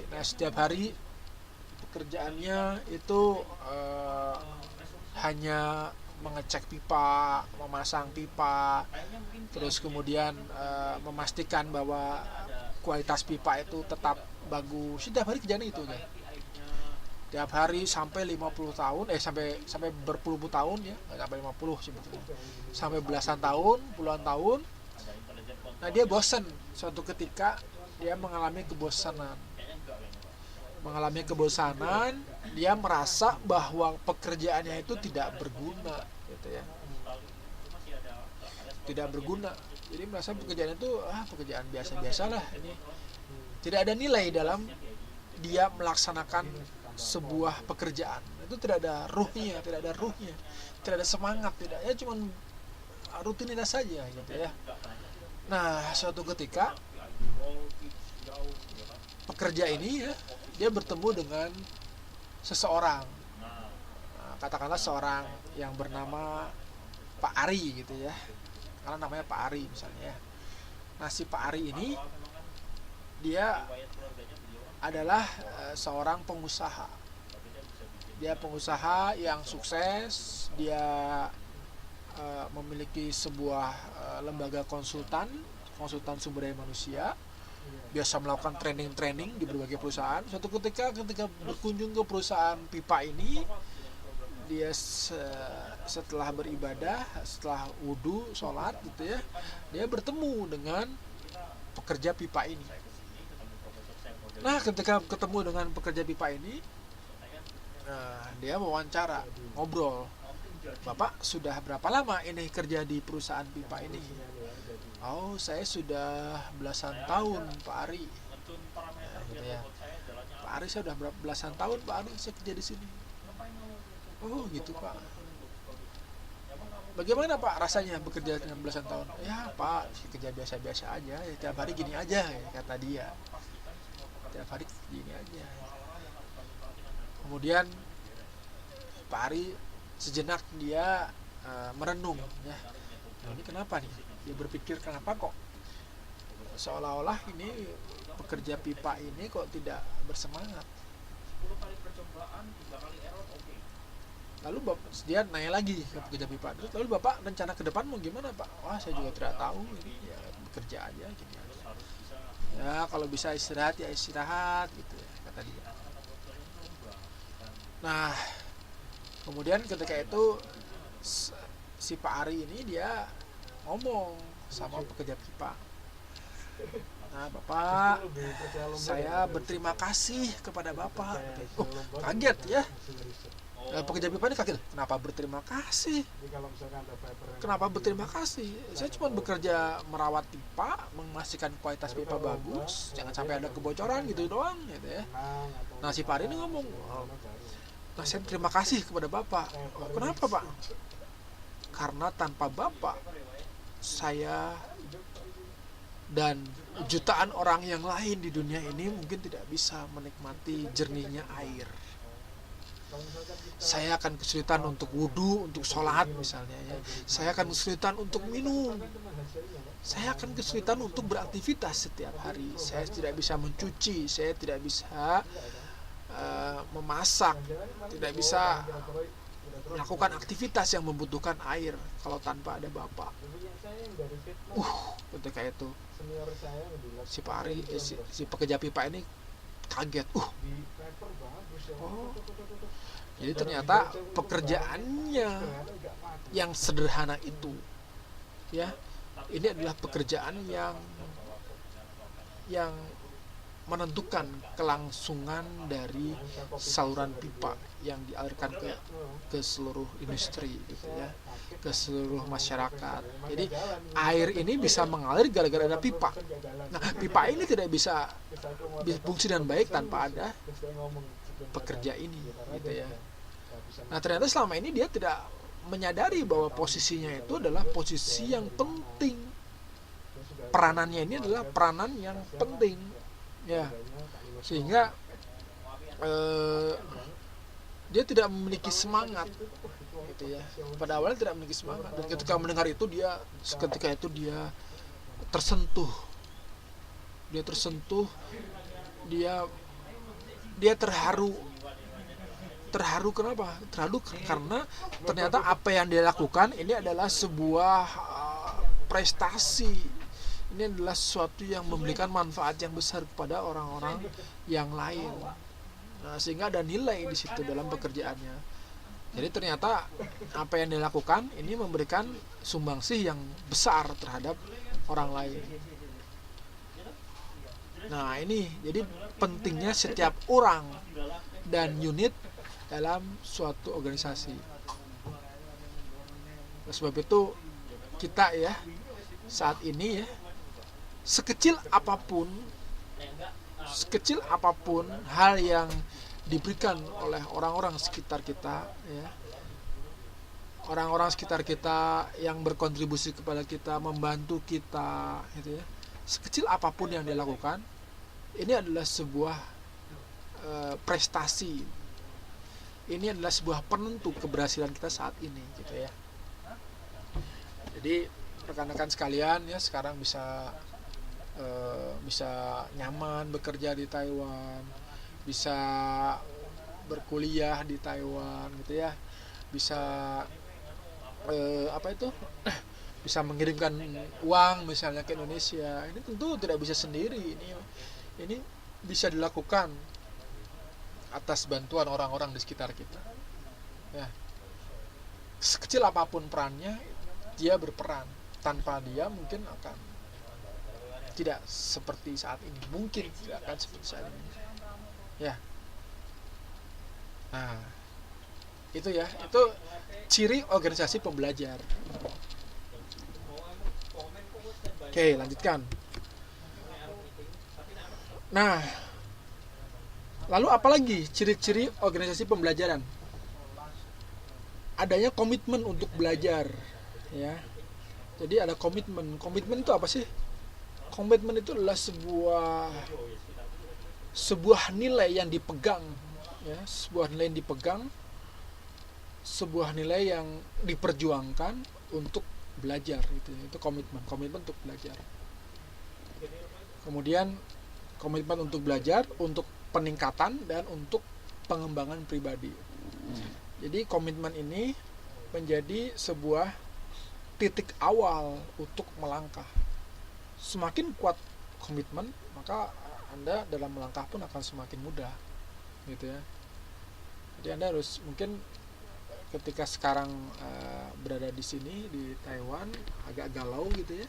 Nah, setiap hari pekerjaannya itu hanya mengecek pipa, memasang pipa, terus kemudian memastikan bahwa kualitas pipa itu tetap bagus. Setiap hari kerjaan itu ya. Tiap hari sampai 50 tahun, sampai berpuluh-puluh tahun ya, nggak sampai 50 sebetulnya. Sampai belasan tahun, puluhan tahun. Nah, dia bosan. Suatu ketika dia mengalami kebosanan. Dia merasa bahwa pekerjaannya itu tidak berguna, gitu ya. Tidak berguna. Jadi merasa pekerjaan itu pekerjaan biasa-biasalah ini. Tidak ada nilai dalam dia melaksanakan sebuah pekerjaan. Itu tidak ada ruhnya, tidak ada semangat, tidak, ya cuma rutinitas saja, gitu ya. Nah, suatu ketika pekerja ini ya, dia bertemu dengan seseorang, katakanlah seorang yang bernama Pak Ari, gitu ya, karena namanya Pak Ari misalnya ya. Nah, si Pak Ari ini dia adalah seorang pengusaha. Dia pengusaha yang sukses. Dia memiliki sebuah lembaga konsultan sumber daya manusia, biasa melakukan training di berbagai perusahaan. Suatu ketika berkunjung ke perusahaan pipa ini, dia setelah beribadah, setelah wudhu, sholat, gitu ya, dia bertemu dengan pekerja pipa ini. Nah, ketika ketemu dengan pekerja pipa ini, dia wawancara, ngobrol. Bapak sudah berapa lama ini kerja di perusahaan pipa ini? Oh, saya sudah belasan tahun, Pak Ari. Ya, gitu ya. Pak Ari, saya sudah belasan tahun, Pak Ari, saya kerja di sini. Oh, gitu, Pak. Bagaimana, Pak, rasanya bekerja dengan belasan tahun? Ya, Pak, kerja biasa-biasa aja. Ya, tiap hari gini aja, ya, kata dia. Tiap hari gini aja. Kemudian Pak Ari sejenak dia merenung ya. Nah, ini kenapa nih? Dia berpikir kenapa kok seolah-olah ini pekerja pipa ini kok tidak bersemangat. Lalu dia nanya lagi ke pekerja pipa, terus lalu bapak rencana ke depan mau gimana pak? Wah saya juga tidak tahu, ini ya bekerja aja gini aja. Ya kalau bisa istirahat ya istirahat gitu ya kata dia. Nah kemudian ketika itu si Pak Ari ini dia ngomong sama pekerja pipa. Nah bapak, saya berterima kasih kepada bapak. Oh kaget ya. Pekerja pipa ini kaget. Kenapa berterima kasih? Kenapa berterima kasih? Saya cuma bekerja merawat pipa, memastikan kualitas pipa bagus, jangan sampai ada kebocoran gitu doang, gitu ya. Nah si Pak Ari ini ngomong, nah saya terima kasih kepada bapak. Oh, kenapa pak? Karena tanpa bapak, saya dan jutaan orang yang lain di dunia ini mungkin tidak bisa menikmati jernihnya air. Saya akan kesulitan untuk wudhu, untuk sholat misalnya ya. Saya akan kesulitan untuk minum. Saya akan kesulitan untuk beraktivitas setiap hari. Saya tidak bisa mencuci, saya tidak bisa memasak, tidak bisa melakukan aktivitas yang membutuhkan air kalau tanpa ada bapak. Ketika itu si Pak Ari, si pekerja pipa ini kaget. Jadi ternyata pekerjaannya yang sederhana itu, ya, ini adalah pekerjaan yang menentukan kelangsungan dari saluran pipa yang dialirkan ke seluruh industri, gitu ya, ke seluruh masyarakat. Jadi air ini bisa mengalir gara-gara ada pipa. Nah, pipa ini tidak bisa berfungsi dengan baik tanpa ada pekerja ini, gitu ya. Nah ternyata selama ini dia tidak menyadari bahwa posisinya itu adalah posisi yang penting, peranannya ini adalah peranan yang penting, ya, sehingga dia tidak memiliki semangat, gitu ya. Pada awalnya tidak memiliki semangat, dan ketika mendengar itu dia tersentuh, dia terharu. Kenapa? Terharu karena ternyata apa yang dia lakukan ini adalah sebuah prestasi. Ini adalah sesuatu yang memberikan manfaat yang besar kepada orang-orang yang lain. Nah, sehingga ada nilai di situ dalam pekerjaannya. Jadi ternyata apa yang dia lakukan ini memberikan sumbangsih yang besar terhadap orang lain. Nah, ini jadi pentingnya setiap orang dan unit dalam suatu organisasi. Sebab itu kita ya saat ini ya, sekecil apapun hal yang diberikan oleh orang-orang sekitar kita ya, orang-orang sekitar kita yang berkontribusi kepada kita, membantu kita, gitu ya, sekecil apapun yang dilakukan, ini adalah sebuah prestasi. Ini adalah sebuah penentu keberhasilan kita saat ini, gitu ya. Jadi rekan-rekan sekalian ya, sekarang bisa nyaman bekerja di Taiwan, bisa berkuliah di Taiwan, gitu ya, bisa bisa mengirimkan uang misalnya ke Indonesia. Ini tentu tidak bisa sendiri. Ini bisa dilakukan atas bantuan orang-orang di sekitar kita. Ya. Sekecil apapun perannya, dia berperan. Tanpa dia mungkin akan tidak seperti saat ini. Mungkin tidak akan seperti saat ini. Ya. Nah, itu ya. Itu ciri organisasi pembelajar. Oke, lanjutkan. Nah, lalu apalagi ciri-ciri organisasi pembelajaran? Adanya komitmen untuk belajar, ya. Jadi ada komitmen. Komitmen itu apa sih? Komitmen itu adalah sebuah nilai yang dipegang, ya, sebuah nilai yang dipegang, sebuah nilai yang diperjuangkan untuk belajar itu komitmen untuk belajar. Kemudian komitmen untuk belajar, untuk peningkatan dan untuk pengembangan pribadi. Jadi komitmen ini menjadi sebuah titik awal untuk melangkah. Semakin kuat komitmen, maka Anda dalam melangkah pun akan semakin mudah, gitu ya. Jadi Anda harus mungkin ketika sekarang berada di sini di Taiwan agak galau gitu ya,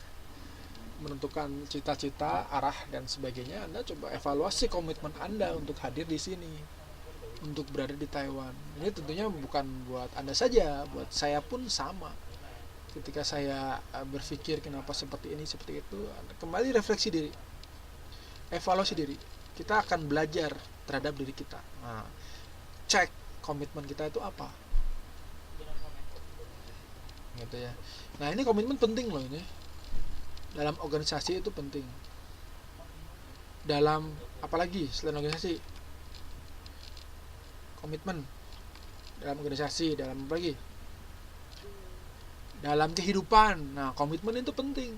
menentukan cita-cita, arah dan sebagainya, Anda coba evaluasi komitmen Anda untuk hadir di sini, untuk berada di Taiwan. Ini tentunya bukan buat Anda saja, buat saya pun sama. Ketika saya berpikir kenapa seperti ini, seperti itu, kembali refleksi diri, evaluasi diri. Kita akan belajar terhadap diri kita. Nah, cek komitmen kita itu apa, gitu ya. Nah, ini komitmen penting loh ini. Dalam organisasi itu penting. Dalam apalagi selain organisasi, komitmen dalam organisasi, dalam apa lagi? Dalam kehidupan. Nah, komitmen itu penting.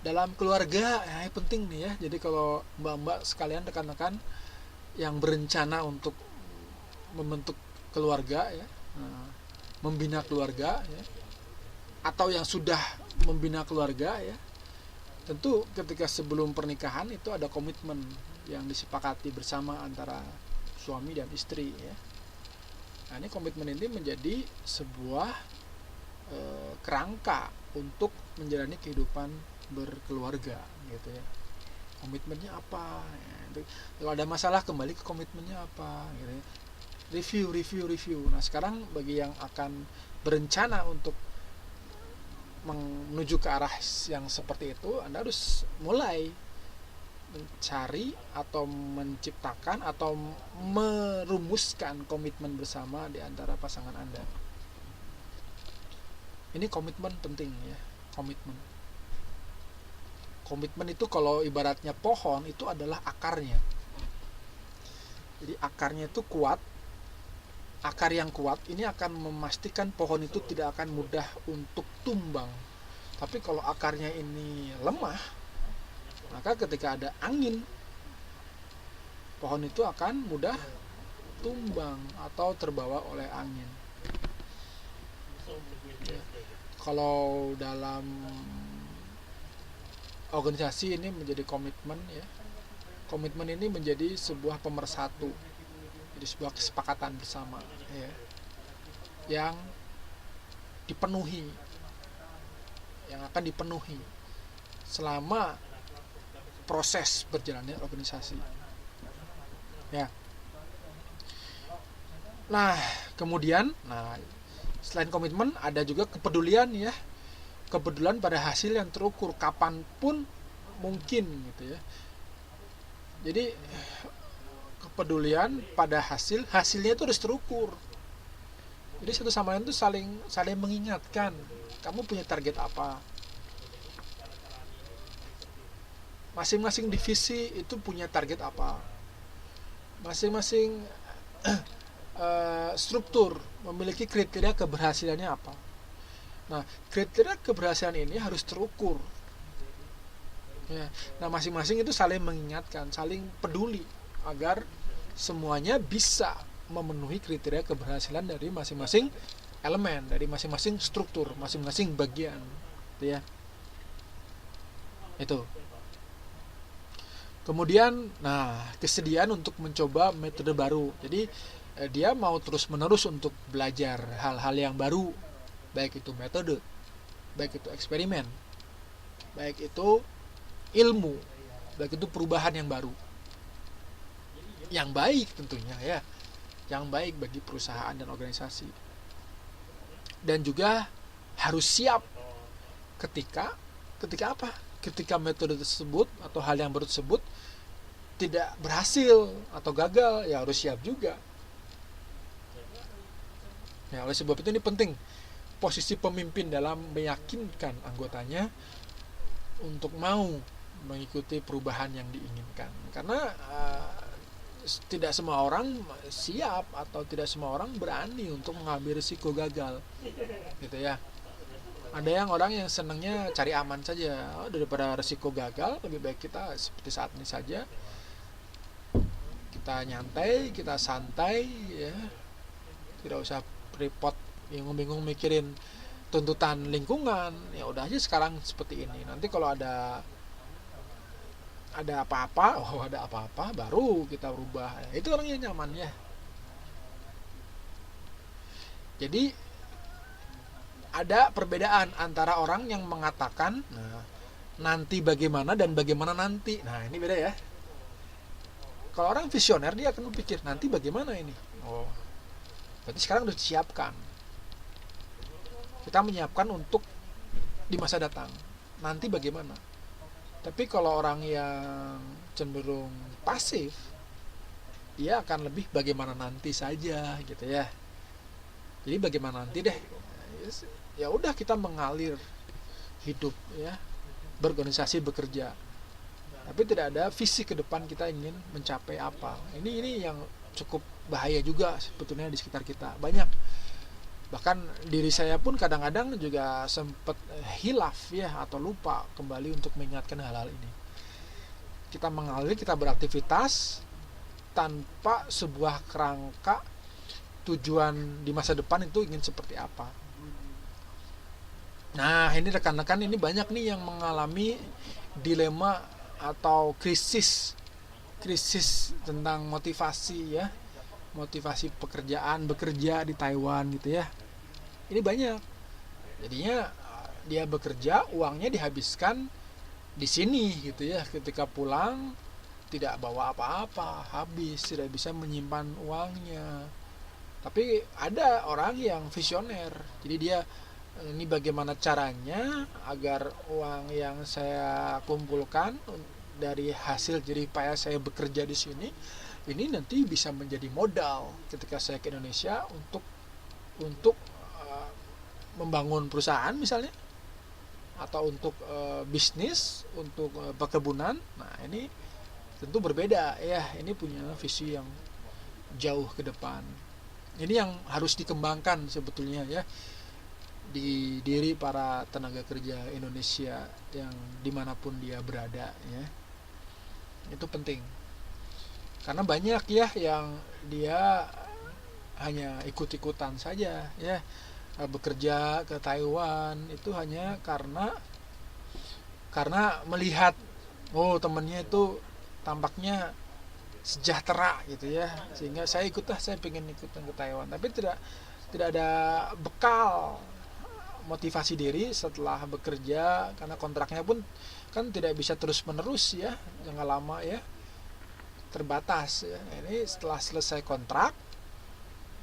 Dalam keluarga, ya penting nih ya. Jadi kalau mbak-mbak sekalian, rekan-rekan yang berencana untuk membentuk keluarga ya, membina keluarga ya, atau yang sudah membina keluarga ya, tentu ketika sebelum pernikahan itu ada komitmen yang disepakati bersama antara suami dan istri ya. Nah, ini komitmen ini menjadi sebuah kerangka untuk menjalani kehidupan berkeluarga gitu ya. Komitmennya apa ya, kalau ada masalah kembali ke komitmennya apa gitu ya. Review. Nah, sekarang bagi yang akan berencana untuk menuju ke arah yang seperti itu, Anda harus mulai mencari atau menciptakan atau merumuskan komitmen bersama di antara pasangan Anda. Ini komitmen penting ya, komitmen itu kalau ibaratnya pohon itu adalah akarnya. Jadi akarnya itu kuat. Akar yang kuat ini akan memastikan pohon itu tidak akan mudah untuk tumbang. Tapi kalau akarnya ini lemah, maka ketika ada angin, pohon itu akan mudah tumbang atau terbawa oleh angin. Ya. Kalau dalam organisasi ini menjadi komitmen ya. Komitmen ini menjadi sebuah pemersatu, jadi sebuah kesepakatan bersama ya, yang dipenuhi, yang akan dipenuhi selama proses berjalannya organisasi ya. Nah, kemudian selain komitmen ada juga kepedulian ya, kepedulian pada hasil yang terukur kapanpun mungkin gitu ya. Jadi kepedulian pada hasilnya itu harus terukur. Jadi satu sama lain itu saling mengingatkan, kamu punya target apa, masing-masing divisi itu punya target apa, masing-masing struktur memiliki kriteria keberhasilannya apa. Nah, kriteria keberhasilan ini harus terukur ya. Nah, masing-masing itu saling mengingatkan, saling peduli agar semuanya bisa memenuhi kriteria keberhasilan dari masing-masing elemen, dari masing-masing struktur, masing-masing bagian gitu ya. Itu. Kemudian, kesediaan untuk mencoba metode baru. Jadi dia mau terus-menerus untuk belajar hal-hal yang baru, baik itu metode, baik itu eksperimen, baik itu ilmu, baik itu perubahan yang baru, yang baik tentunya ya, yang baik bagi perusahaan dan organisasi. Dan juga harus siap ketika apa? Ketika metode tersebut atau hal yang baru tersebut tidak berhasil atau gagal, ya harus siap juga. Ya, oleh sebab itu ini penting posisi pemimpin dalam meyakinkan anggotanya untuk mau mengikuti perubahan yang diinginkan. Karena tidak semua orang siap atau tidak semua orang berani untuk mengambil risiko gagal, gitu ya. Ada yang orang yang senangnya cari aman saja. Daripada resiko gagal, lebih baik kita seperti saat ini saja. Kita nyantai, kita santai, ya. Tidak usah repot, bingung-bingung mikirin tuntutan lingkungan. Ya udah aja sekarang seperti ini. Nanti kalau ada apa-apa, baru kita berubah. Itu orangnya nyaman ya. Jadi ada perbedaan antara orang yang mengatakan nanti bagaimana dan bagaimana nanti. Nah, ini beda ya. Kalau orang visioner, dia akan berpikir nanti bagaimana ini. Oh, berarti sekarang sudah disiapkan. Kita menyiapkan untuk di masa datang. Nanti bagaimana. Tapi kalau orang yang cenderung pasif, dia akan lebih bagaimana nanti saja gitu ya. Jadi bagaimana nanti deh. Ya udah, kita mengalir hidup ya, berorganisasi, bekerja, tapi tidak ada visi ke depan kita ingin mencapai apa. Ini yang cukup bahaya juga sebetulnya di sekitar kita. Banyak, bahkan diri saya pun kadang-kadang juga sempat hilaf ya, atau lupa kembali untuk mengingatkan hal-hal ini. Kita mengalir, kita beraktivitas tanpa sebuah kerangka tujuan di masa depan itu ingin seperti apa. Nah, ini rekan-rekan, ini banyak nih yang mengalami dilema atau krisis tentang motivasi ya, motivasi pekerjaan, bekerja di Taiwan gitu ya. Ini banyak. Jadinya dia bekerja, uangnya dihabiskan di sini gitu ya. Ketika pulang tidak bawa apa-apa, habis, tidak bisa menyimpan uangnya. Tapi ada orang yang visioner. Jadi dia, ini bagaimana caranya agar uang yang saya kumpulkan dari hasil jerih payah saya bekerja di sini ini nanti bisa menjadi modal ketika saya ke Indonesia untuk membangun perusahaan misalnya, atau untuk bisnis, untuk perkebunan. Nah, ini tentu berbeda ya. Ini punya visi yang jauh ke depan. Ini yang harus dikembangkan sebetulnya ya di diri para tenaga kerja Indonesia yang dimanapun dia berada ya. Itu penting, karena banyak ya yang dia hanya ikut-ikutan saja ya, bekerja ke Taiwan itu hanya karena melihat temannya itu tampaknya sejahtera gitu ya, sehingga saya pengen ikutan ke Taiwan. Tapi tidak ada bekal motivasi diri setelah bekerja, karena kontraknya pun kan tidak bisa terus menerus ya, jangka lama ya, terbatas ya. Ini setelah selesai kontrak,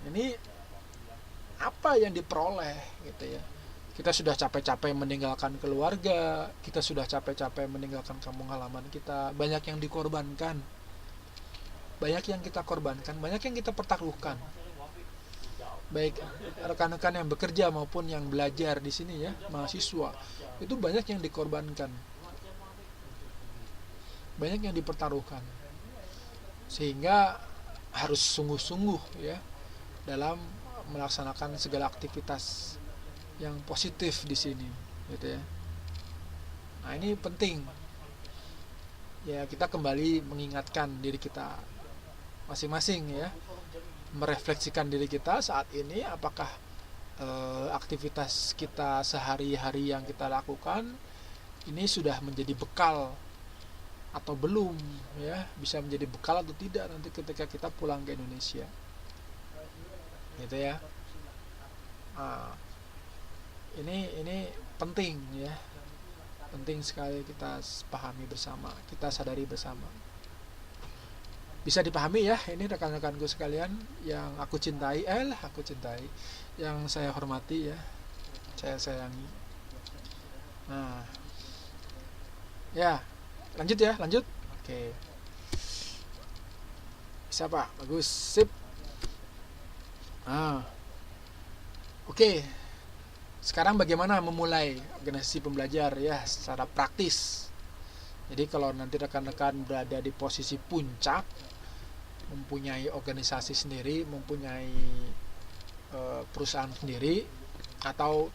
ini apa yang diperoleh gitu ya. Kita sudah capek-capek meninggalkan keluarga, kita sudah capek-capek meninggalkan kampung halaman kita, banyak yang dikorbankan, banyak yang kita korbankan, banyak yang kita pertaruhkan, baik rekan-rekan yang bekerja maupun yang belajar di sini ya, mahasiswa, itu banyak yang dikorbankan, banyak yang dipertaruhkan, sehingga harus sungguh-sungguh ya dalam melaksanakan segala aktivitas yang positif di sini gitu ya. Nah, ini penting ya, kita kembali mengingatkan diri kita masing-masing ya, merefleksikan diri kita saat ini, apakah aktivitas kita sehari-hari yang kita lakukan ini sudah menjadi bekal atau belum ya, bisa menjadi bekal atau tidak nanti ketika kita pulang ke Indonesia gitu ya. Nah, ini penting ya, penting sekali kita pahami bersama, kita sadari bersama. Bisa dipahami ya ini rekan-rekanku sekalian yang aku cintai, yang saya hormati ya, saya sayangi. Nah ya, lanjut. Oke, bisa Pak, bagus, sip. Oke. Sekarang bagaimana memulai organisasi pembelajar ya secara praktis. Jadi kalau nanti rekan-rekan berada di posisi puncak, mempunyai organisasi sendiri, mempunyai perusahaan sendiri, atau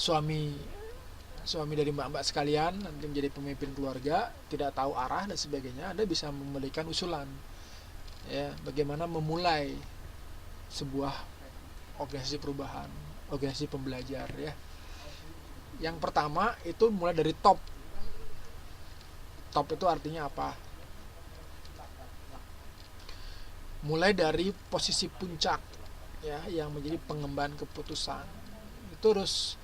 suami suami dari mbak-mbak sekalian nanti menjadi pemimpin keluarga, tidak tahu arah dan sebagainya, Anda bisa memberikan usulan ya, bagaimana memulai sebuah organisasi perubahan, organisasi pembelajar ya. Yang pertama itu mulai dari top. Top itu artinya apa? Mulai dari posisi puncak ya, yang menjadi pengemban keputusan. Itu harus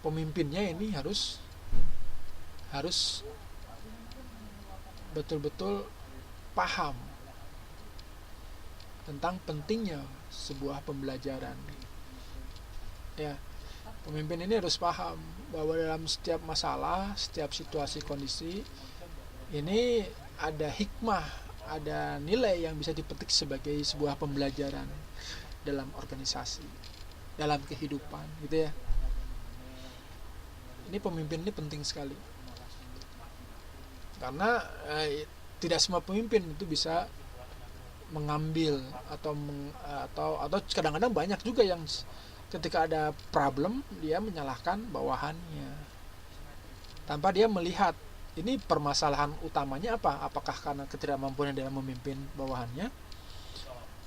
pemimpinnya ini harus betul-betul paham tentang pentingnya sebuah pembelajaran. Ya, pemimpin ini harus paham bahwa dalam setiap masalah, setiap situasi kondisi ini ada hikmah, ada nilai yang bisa dipetik sebagai sebuah pembelajaran dalam organisasi, dalam kehidupan, gitu ya. Ini pemimpin ini penting sekali. Karena tidak semua pemimpin itu bisa mengambil atau kadang-kadang banyak juga yang ketika ada problem dia menyalahkan bawahannya tanpa dia melihat ini permasalahan utamanya apa, apakah karena ketidakmampuannya dalam memimpin bawahannya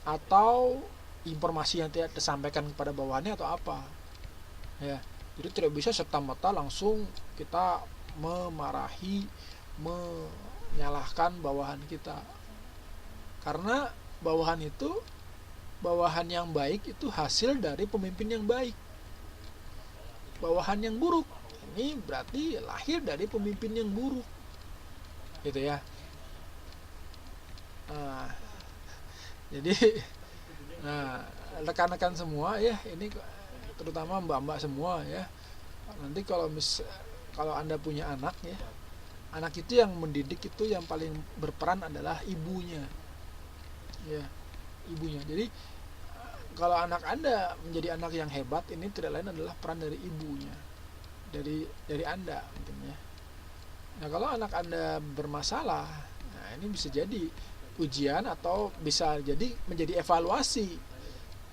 atau informasi yang tidak disampaikan kepada bawahannya atau apa ya. Jadi tidak bisa serta-merta langsung kita memarahi, menyalahkan bawahan kita, karena bawahan yang baik itu hasil dari pemimpin yang baik. Bawahan yang buruk ini berarti lahir dari pemimpin yang buruk, gitu ya. Nah, jadi rekan-rekan semua ya, ini terutama mbak-mbak semua ya. Nanti kalau Anda punya anak ya, anak itu yang mendidik itu yang paling berperan adalah ibunya. Ya, ibunya. Jadi kalau anak Anda menjadi anak yang hebat, ini tidak lain adalah peran dari ibunya, dari Anda mungkin ya. Nah, kalau anak Anda bermasalah, nah ini bisa jadi ujian atau bisa jadi menjadi evaluasi.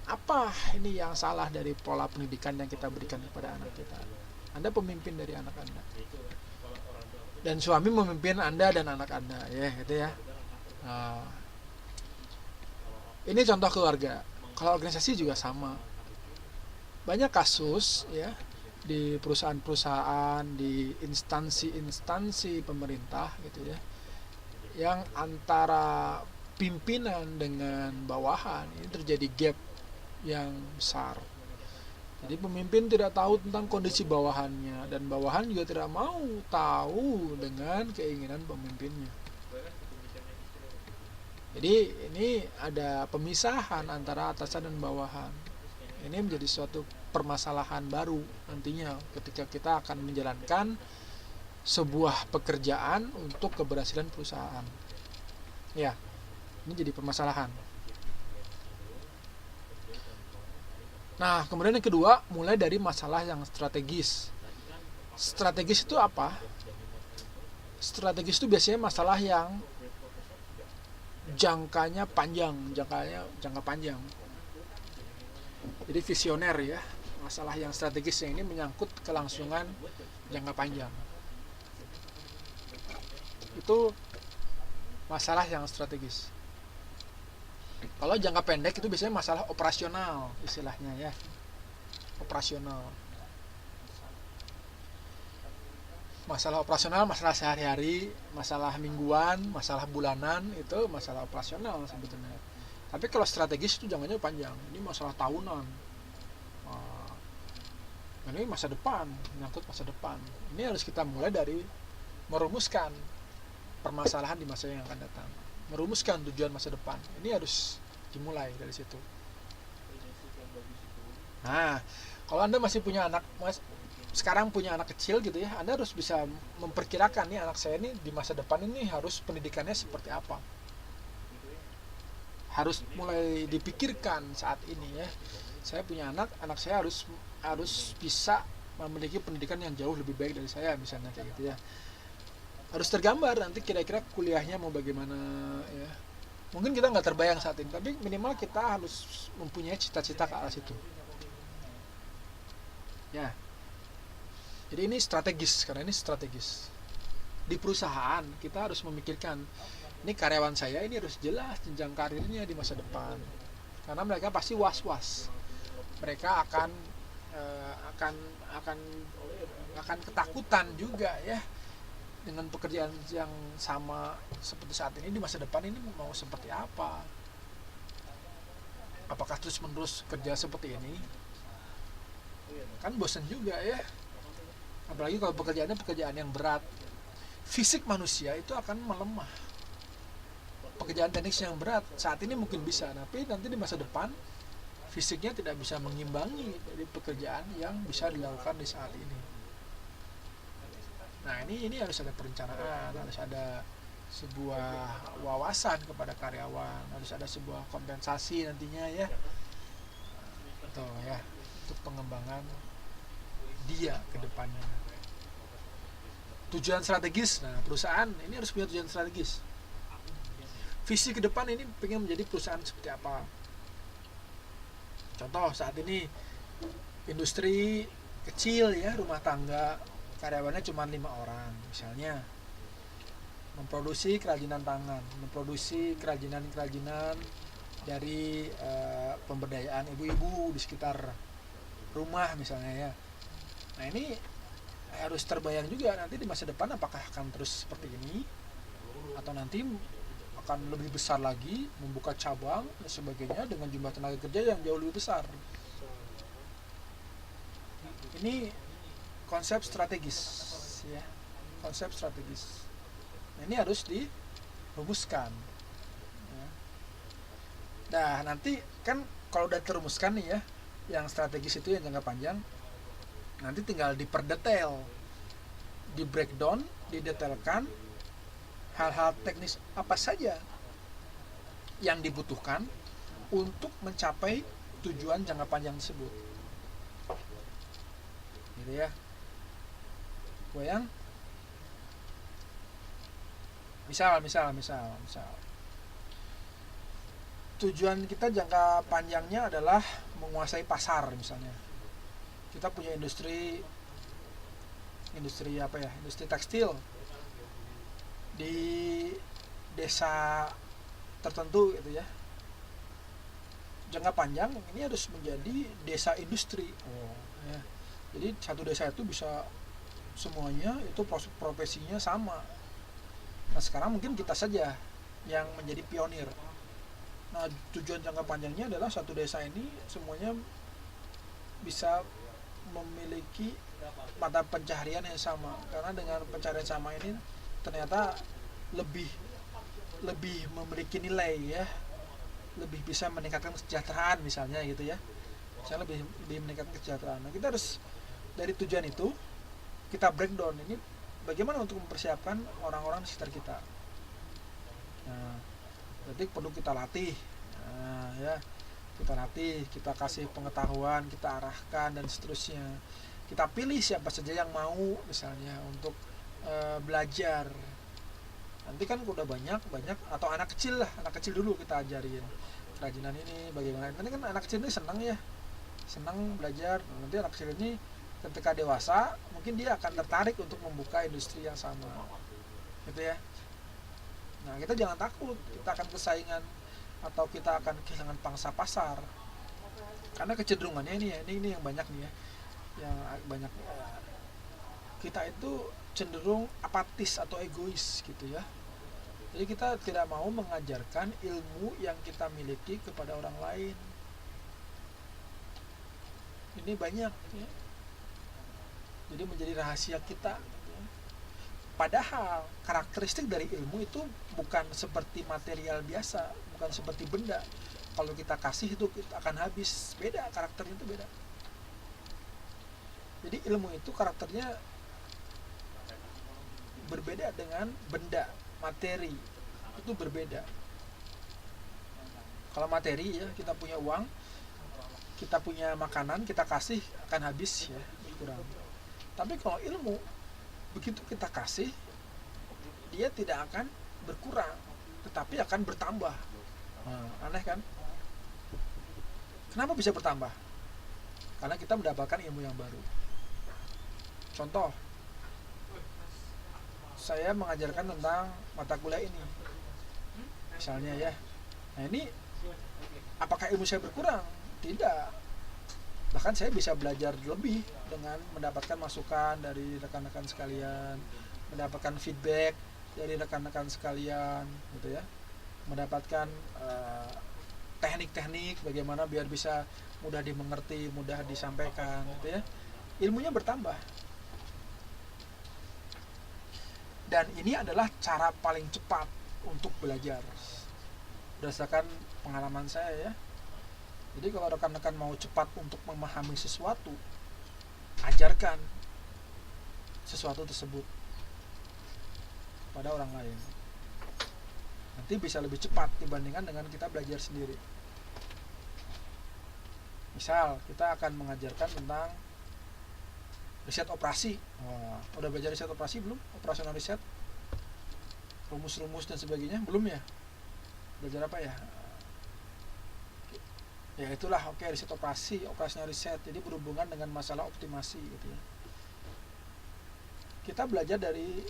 Apa ini yang salah dari pola pendidikan yang kita berikan kepada anak kita? Anda pemimpin dari anak Anda. Dan suami memimpin Anda dan anak Anda, ya, gitu ya. Nah, ini contoh keluarga. Kalau organisasi juga sama. Banyak kasus ya di perusahaan-perusahaan, di instansi-instansi pemerintah gitu ya, yang antara pimpinan dengan bawahan ini terjadi gap yang besar. Jadi pemimpin tidak tahu tentang kondisi bawahannya dan bawahan juga tidak mau tahu dengan keinginan pemimpinnya. Jadi ini ada pemisahan antara atasan dan bawahan. Ini menjadi suatu permasalahan baru nantinya ketika kita akan menjalankan sebuah pekerjaan untuk keberhasilan perusahaan. Ya, ini jadi permasalahan. Nah, kemudian yang kedua, mulai dari masalah yang strategis. Strategis itu apa? Strategis itu biasanya masalah yang jangka panjang. Jadi visioner ya. Masalah yang strategisnya ini menyangkut kelangsungan jangka panjang. Itu masalah yang strategis. Kalau jangka pendek itu biasanya masalah operasional istilahnya ya. Operasional. Masalah operasional, masalah sehari-hari, masalah mingguan, masalah bulanan, itu masalah operasional sebetulnya. Tapi kalau strategis itu jangkanya panjang. Ini masalah tahunan. Ini masa depan, menyangkut masa depan. Ini harus kita mulai dari merumuskan permasalahan di masa yang akan datang. Merumuskan tujuan masa depan. Ini harus dimulai dari situ. Nah, kalau Anda masih punya anak, sekarang punya anak kecil gitu ya, Anda harus bisa memperkirakan nih anak saya ini di masa depan ini harus pendidikannya seperti apa. Harus mulai dipikirkan saat ini ya. Saya punya anak saya harus bisa memiliki pendidikan yang jauh lebih baik dari saya misalnya kayak gitu ya. Harus tergambar nanti kira-kira kuliahnya mau bagaimana ya. Mungkin kita nggak terbayang saat ini, tapi minimal kita harus mempunyai cita-cita ke arah situ. Ya. Jadi ini strategis, karena ini strategis. Di perusahaan kita harus memikirkan, ini karyawan saya ini harus jelas jenjang karirnya di masa depan. Karena mereka pasti was-was. Mereka eh, akan akan akan ketakutan juga ya dengan pekerjaan yang sama seperti saat ini. Di masa depan ini mau seperti apa? Apakah terus menerus kerja seperti ini? Kan bosan juga ya, apalagi kalau pekerjaannya pekerjaan yang berat. Fisik manusia itu akan melemah. Pekerjaan teknis yang berat saat ini mungkin bisa, tapi nanti di masa depan fisiknya tidak bisa mengimbangi dari pekerjaan yang bisa dilakukan di saat ini. Nah, ini harus ada perencanaan, harus ada sebuah wawasan kepada karyawan, harus ada sebuah kompensasi nantinya ya. Itu ya, untuk pengembangan dia ke depannya. Tujuan strategis. Nah, perusahaan ini harus punya tujuan strategis. Visi ke depan ini pengen menjadi perusahaan seperti apa? Contoh saat ini industri kecil ya, rumah tangga, karyawannya cuma 5 orang misalnya, memproduksi kerajinan tangan, memproduksi kerajinan dari pemberdayaan ibu-ibu di sekitar rumah misalnya ya. Nah, ini harus terbayang juga nanti di masa depan apakah akan terus seperti ini atau nanti akan lebih besar lagi, membuka cabang dan sebagainya dengan jumlah tenaga kerja yang jauh lebih besar. Ini konsep strategis ya, konsep strategis. Ini harus dirumuskan ya. Nah, nanti kan kalau udah terumuskan nih ya, yang strategis itu yang jangka panjang, nanti tinggal diperdetail, di breakdown, didetailkan hal-hal teknis apa saja yang dibutuhkan untuk mencapai tujuan jangka panjang tersebut. Gitu ya. Goyang. Misal tujuan kita jangka panjangnya adalah menguasai pasar misalnya. Kita punya industri apa ya? Industri tekstil di desa tertentu gitu ya. Jangka panjang ini harus menjadi desa industri. Ya. Jadi satu desa itu bisa semuanya itu profesinya sama. Nah, sekarang mungkin kita saja yang menjadi pionir. Nah, tujuan jangka panjangnya adalah satu desa ini semuanya bisa memiliki mata pencaharian yang sama, karena dengan pencaharian sama ini ternyata lebih memiliki nilai ya, lebih bisa meningkatkan kesejahteraan misalnya gitu ya, misalnya lebih meningkatkan kesejahteraan. Nah, kita harus dari tujuan itu kita breakdown ini bagaimana untuk mempersiapkan orang-orang di sekitar kita. Nah, berarti perlu kita latih. Nah, ya, kita latih, kita kasih pengetahuan, kita arahkan dan seterusnya. Kita pilih siapa saja yang mau misalnya untuk belajar. Nanti kan udah banyak atau anak kecil dulu kita ajarin kerajinan ini bagaimana. Nanti kan anak kecil ini senang ya, senang belajar. Nanti anak kecil ini ketika dewasa mungkin dia akan tertarik untuk membuka industri yang sama gitu ya. Nah, kita jangan takut kita akan kesaingan atau kita akan kehilangan pangsa pasar, karena kecenderungannya ini yang banyak nih ya, yang banyak kita itu cenderung apatis atau egois gitu ya. Jadi kita tidak mau mengajarkan ilmu yang kita miliki kepada orang lain. Ini banyak ya. Jadi menjadi rahasia kita. Padahal karakteristik dari ilmu itu bukan seperti material biasa, bukan seperti benda. Kalau kita kasih itu kita akan habis, beda, karakternya itu beda. Jadi ilmu itu karakternya berbeda dengan benda, materi itu berbeda. Kalau materi ya, kita punya uang, kita punya makanan, kita kasih akan habis ya, kurang. Tapi kalau ilmu, begitu kita kasih, dia tidak akan berkurang, tetapi akan bertambah. Aneh kan? Kenapa bisa bertambah? Karena kita mendapatkan ilmu yang baru. Contoh, saya mengajarkan tentang mata kuliah ini, misalnya ya. Nah ini, apakah ilmu saya berkurang? Tidak. Bahkan saya bisa belajar lebih dengan mendapatkan masukan dari rekan-rekan sekalian, mendapatkan feedback dari rekan-rekan sekalian, gitu ya. Mendapatkan teknik-teknik bagaimana biar bisa mudah dimengerti, mudah disampaikan, gitu ya. Ilmunya bertambah. Dan ini adalah cara paling cepat untuk belajar berdasarkan pengalaman saya ya. Jadi kalau rekan-rekan mau cepat untuk memahami sesuatu, ajarkan sesuatu tersebut pada orang lain. Nanti bisa lebih cepat dibandingkan dengan kita belajar sendiri. Misal kita akan mengajarkan tentang riset operasi. Udah belajar riset operasi belum? Operasional riset, rumus-rumus dan sebagainya belum ya? Belajar apa ya? Ya itulah, oke, riset operasi, operasional riset. Jadi berhubungan dengan masalah optimasi gitu ya. Kita belajar dari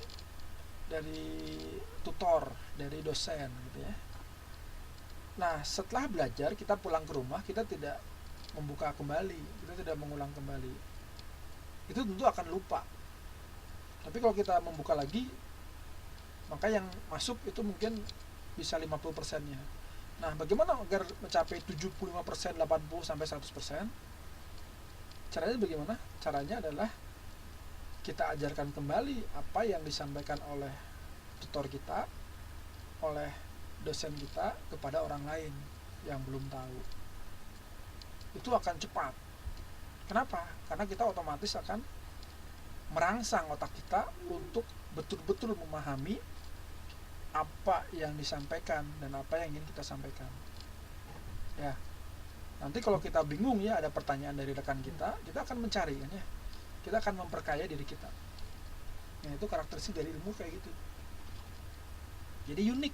tutor, dari dosen gitu ya. Nah, setelah belajar kita pulang ke rumah, kita tidak membuka kembali, kita tidak mengulang kembali. Itu tentu akan lupa. Tapi kalau kita membuka lagi, maka yang masuk itu mungkin bisa 50%-nya. Nah, bagaimana agar mencapai 75%, 80 sampai 100%? Caranya bagaimana? Caranya adalah kita ajarkan kembali apa yang disampaikan oleh tutor kita, oleh dosen kita kepada orang lain yang belum tahu. Itu akan cepat. Kenapa? Karena kita otomatis akan merangsang otak kita untuk betul-betul memahami apa yang disampaikan dan apa yang ingin kita sampaikan. Ya. Nanti kalau kita bingung ya, ada pertanyaan dari rekan kita akan mencari kan ya. Kita akan memperkaya diri kita. Nah, itu karakteristik dari ilmu kayak gitu. Jadi unik.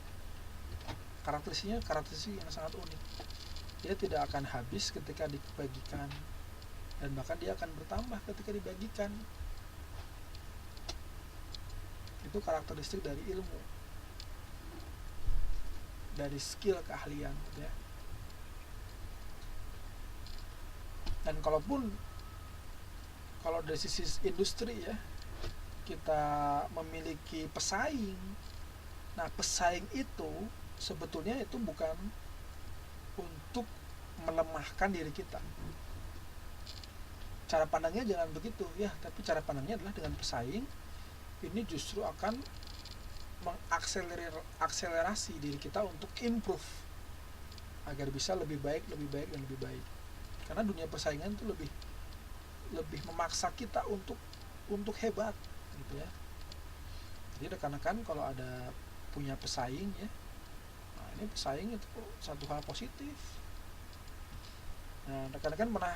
Karakteristik yang sangat unik. Dia tidak akan habis ketika dibagikan, dan bahkan dia akan bertambah ketika dibagikan. Itu karakteristik dari ilmu, dari skill, keahlian gitu ya. Dan kalau dari sisi industri ya, kita memiliki pesaing. Nah, pesaing itu sebetulnya itu bukan untuk melemahkan diri kita. Cara pandangnya jangan begitu ya, tapi cara pandangnya adalah dengan pesaing ini justru akan mengakselerasi diri kita untuk improve agar bisa lebih baik dan lebih baik. Karena dunia persaingan itu lebih memaksa kita untuk hebat gitu ya. Jadi rekan-rekan kalau ada punya pesaing ya, nah ini pesaing itu satu hal positif. Nah, rekan-rekan pernah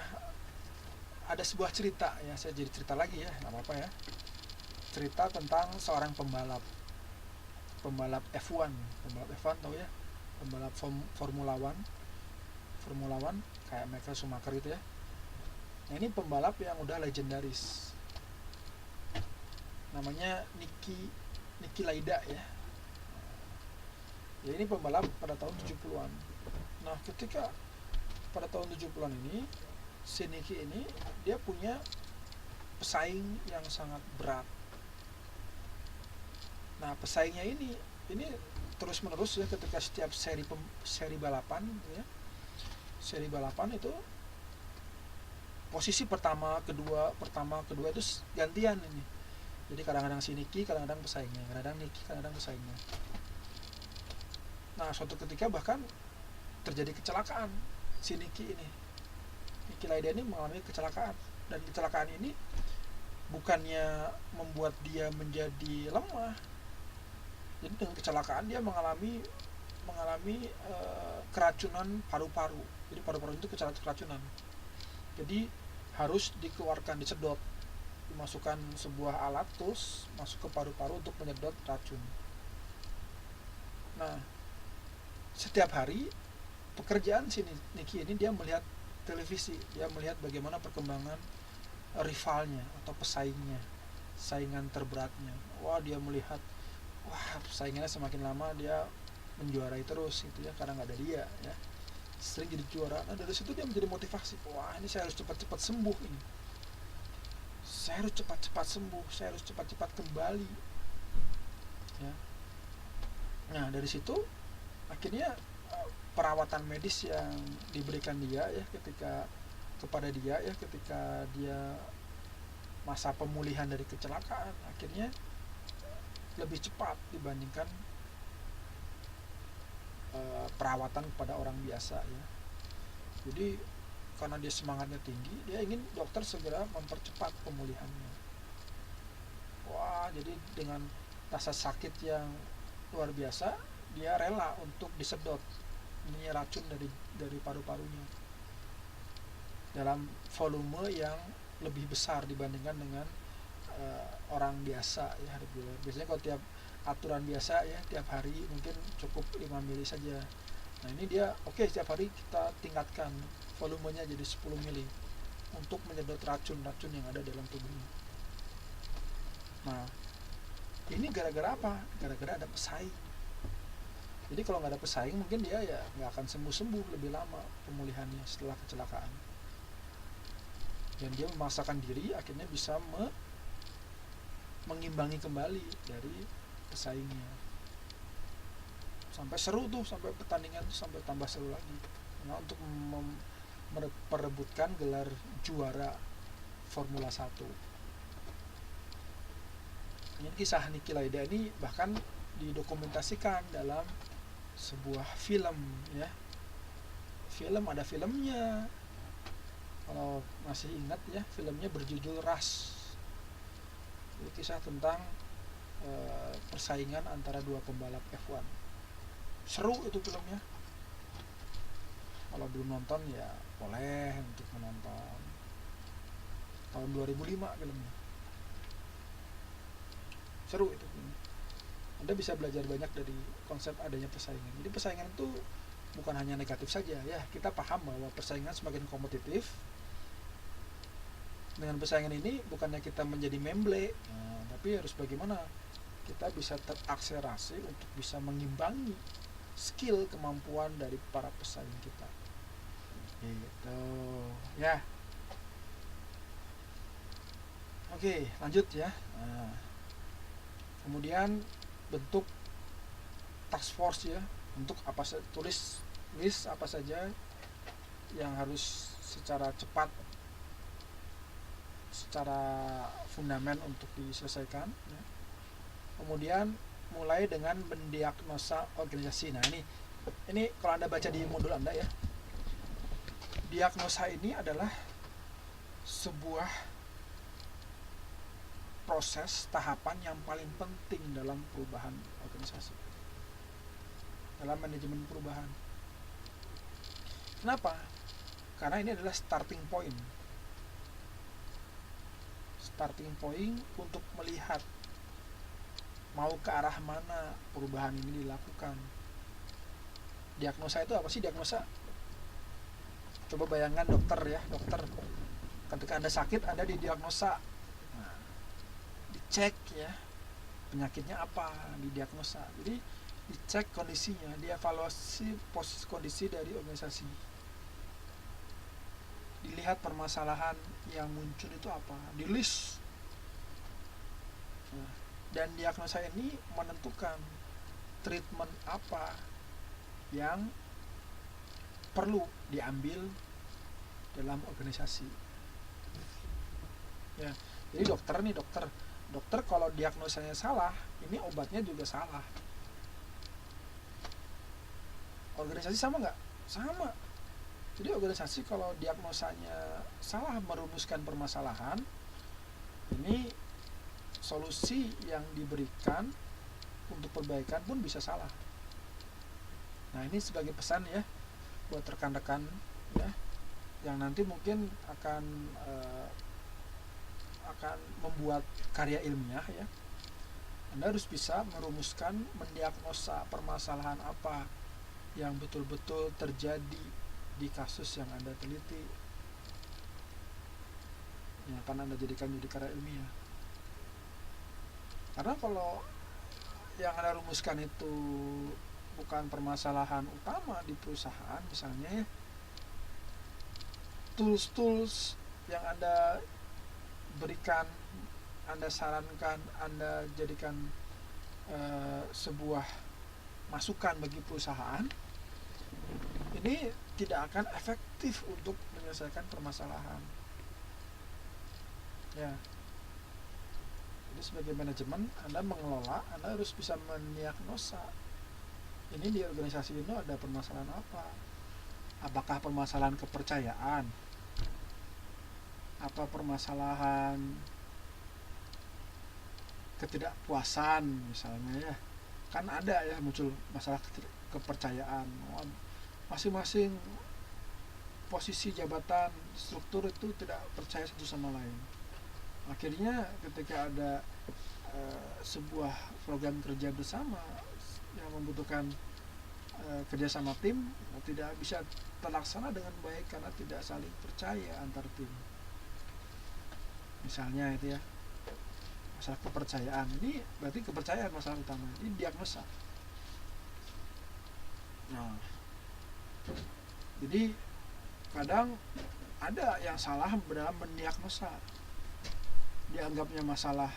ada sebuah cerita ya, saya jadi cerita lagi ya, nggak apa-apa ya. Cerita tentang seorang pembalap F1 tahu ya, pembalap Formula One kayak Michael Schumacher gitu ya. Nah, ini pembalap yang udah legendaris, namanya Niki Lauda ya. Ya ini pembalap pada tahun 70-an. Nah, ketika pada tahun 70-an ini, si Niki ini dia punya pesaing yang sangat berat. Nah, pesaingnya ini terus menerus ya, ketika setiap seri balapan ya, seri balapan itu posisi pertama kedua itu gantian ini. Jadi kadang-kadang si Niki, kadang-kadang pesaingnya, kadang-kadang Niki, kadang-kadang pesaingnya. Nah, suatu ketika bahkan terjadi kecelakaan. Si Niki Lauda ini mengalami kecelakaan, dan kecelakaan ini bukannya membuat dia menjadi lemah. Jadi dengan kecelakaan dia mengalami keracunan paru-paru. Jadi paru-paru itu keracunan. Jadi harus dikeluarkan, disedot, dimasukkan sebuah alat terus masuk ke paru-paru untuk menyedot racun. Nah, setiap hari pekerjaan si Niki ini dia melihat televisi, dia melihat bagaimana perkembangan rivalnya atau pesaingnya. saingan terberatnya. Wah, dia melihat, wah, saingannya semakin lama dia menjuarai terus gitu ya, karena nggak ada dia ya, sering jadi juara. Nah, dari situ dia menjadi motivasi, wah, ini saya harus cepat-cepat sembuh, ini saya harus cepat-cepat sembuh, saya harus cepat-cepat kembali ya. Nah, dari situ akhirnya perawatan medis yang diberikan dia ya kepada dia ya ketika dia masa pemulihan dari kecelakaan akhirnya lebih cepat dibandingkan perawatan kepada orang biasa ya. Jadi karena dia semangatnya tinggi, dia ingin dokter segera mempercepat pemulihannya. Wah, jadi dengan rasa sakit yang luar biasa, dia rela untuk disedot ini racun dari paru-parunya dalam volume yang lebih besar dibandingkan dengan orang biasa ya, reguler. Biasanya kalau tiap aturan biasa ya, tiap hari mungkin cukup 5 mili saja. Nah, ini dia oke, setiap hari kita tingkatkan volumenya jadi 10 mili untuk menyedot racun-racun yang ada dalam tubuhnya. Nah, ini gara-gara apa? Gara-gara ada pesaing. Jadi kalau nggak ada pesaing, mungkin dia ya nggak akan sembuh-sembuh lebih lama pemulihannya setelah kecelakaan. Dan dia memaksakan diri, akhirnya bisa mengimbangi kembali dari pesaingnya. Sampai seru tuh, sampai pertandingan tuh sampai tambah seru lagi. Nah, untuk merebutkan gelar juara Formula 1. Ini kisah Niki Lauda ini bahkan didokumentasikan dalam sebuah film ya. Ada filmnya. Kalau masih ingat ya, filmnya berjudul Rush. Ini kisah tentang persaingan antara dua pembalap F1. Seru itu filmnya. Kalau belum nonton ya boleh untuk menonton. Tahun 2005 filmnya. Seru itu filmnya. Anda bisa belajar banyak dari konsep adanya persaingan. Jadi persaingan itu bukan hanya negatif saja ya. Kita paham bahwa persaingan semakin kompetitif. Dengan persaingan ini bukannya kita menjadi memble, tapi harus bagaimana kita bisa terakselerasi untuk bisa mengimbangi skill kemampuan dari para pesaing kita. Gitu ya. Oke, lanjut ya. Nah, kemudian bentuk task force ya, untuk apa tulis list apa saja yang harus secara cepat, secara fundamen untuk diselesaikan ya. Kemudian mulai dengan mendiagnosa organisasi. Nah, ini kalau Anda baca di modul Anda ya, diagnosa ini adalah sebuah proses tahapan yang paling penting dalam perubahan organisasi, dalam manajemen perubahan. Kenapa? Karena ini adalah starting point untuk melihat mau ke arah mana perubahan ini dilakukan. Diagnosa itu apa sih? Diagnosa, coba bayangkan dokter ketika Anda sakit, Anda didiagnosa, dicek ya penyakitnya apa, didiagnosa. Jadi dicek kondisinya, dievaluasi posisi kondisi dari organisasi, dilihat permasalahan yang muncul itu apa, di list. Dan diagnosa ini menentukan treatment apa yang perlu diambil dalam organisasi ya. Jadi dokter kalau diagnosanya salah, ini obatnya juga salah. Organisasi sama nggak? Sama. Jadi organisasi kalau diagnosanya salah merumuskan permasalahan, ini solusi yang diberikan untuk perbaikan pun bisa salah. Nah, ini sebagai pesan ya buat rekan-rekan ya, yang nanti mungkin akan membuat karya ilmiah ya. Anda harus bisa merumuskan, mendiagnosa permasalahan apa yang betul-betul terjadi di kasus yang Anda teliti, yang akan Anda jadikan jadi karya ilmiah. Karena kalau yang Anda rumuskan itu bukan permasalahan utama di perusahaan, misalnya ya, tools-tools yang Anda berikan, Anda sarankan, Anda jadikan sebuah masukan bagi perusahaan, ini tidak akan efektif untuk menyelesaikan permasalahan. Ya. Jadi sebagai manajemen, Anda mengelola, Anda harus bisa mendiagnosa ini di organisasi ini ada permasalahan apa. Apakah permasalahan kepercayaan? Apa permasalahan ketidakpuasan misalnya ya? Kan ada ya muncul masalah kepercayaan. Masing-masing posisi jabatan struktur itu tidak percaya satu sama lain. Akhirnya ketika ada sebuah program kerja bersama yang membutuhkan kerjasama tim, tidak bisa terlaksana dengan baik karena tidak saling percaya antar tim. Misalnya itu ya, masalah kepercayaan. Ini berarti kepercayaan masalah utama. Ini diagnosa. Nah, jadi kadang ada yang salah dalam mendiagnosa. Dianggapnya masalah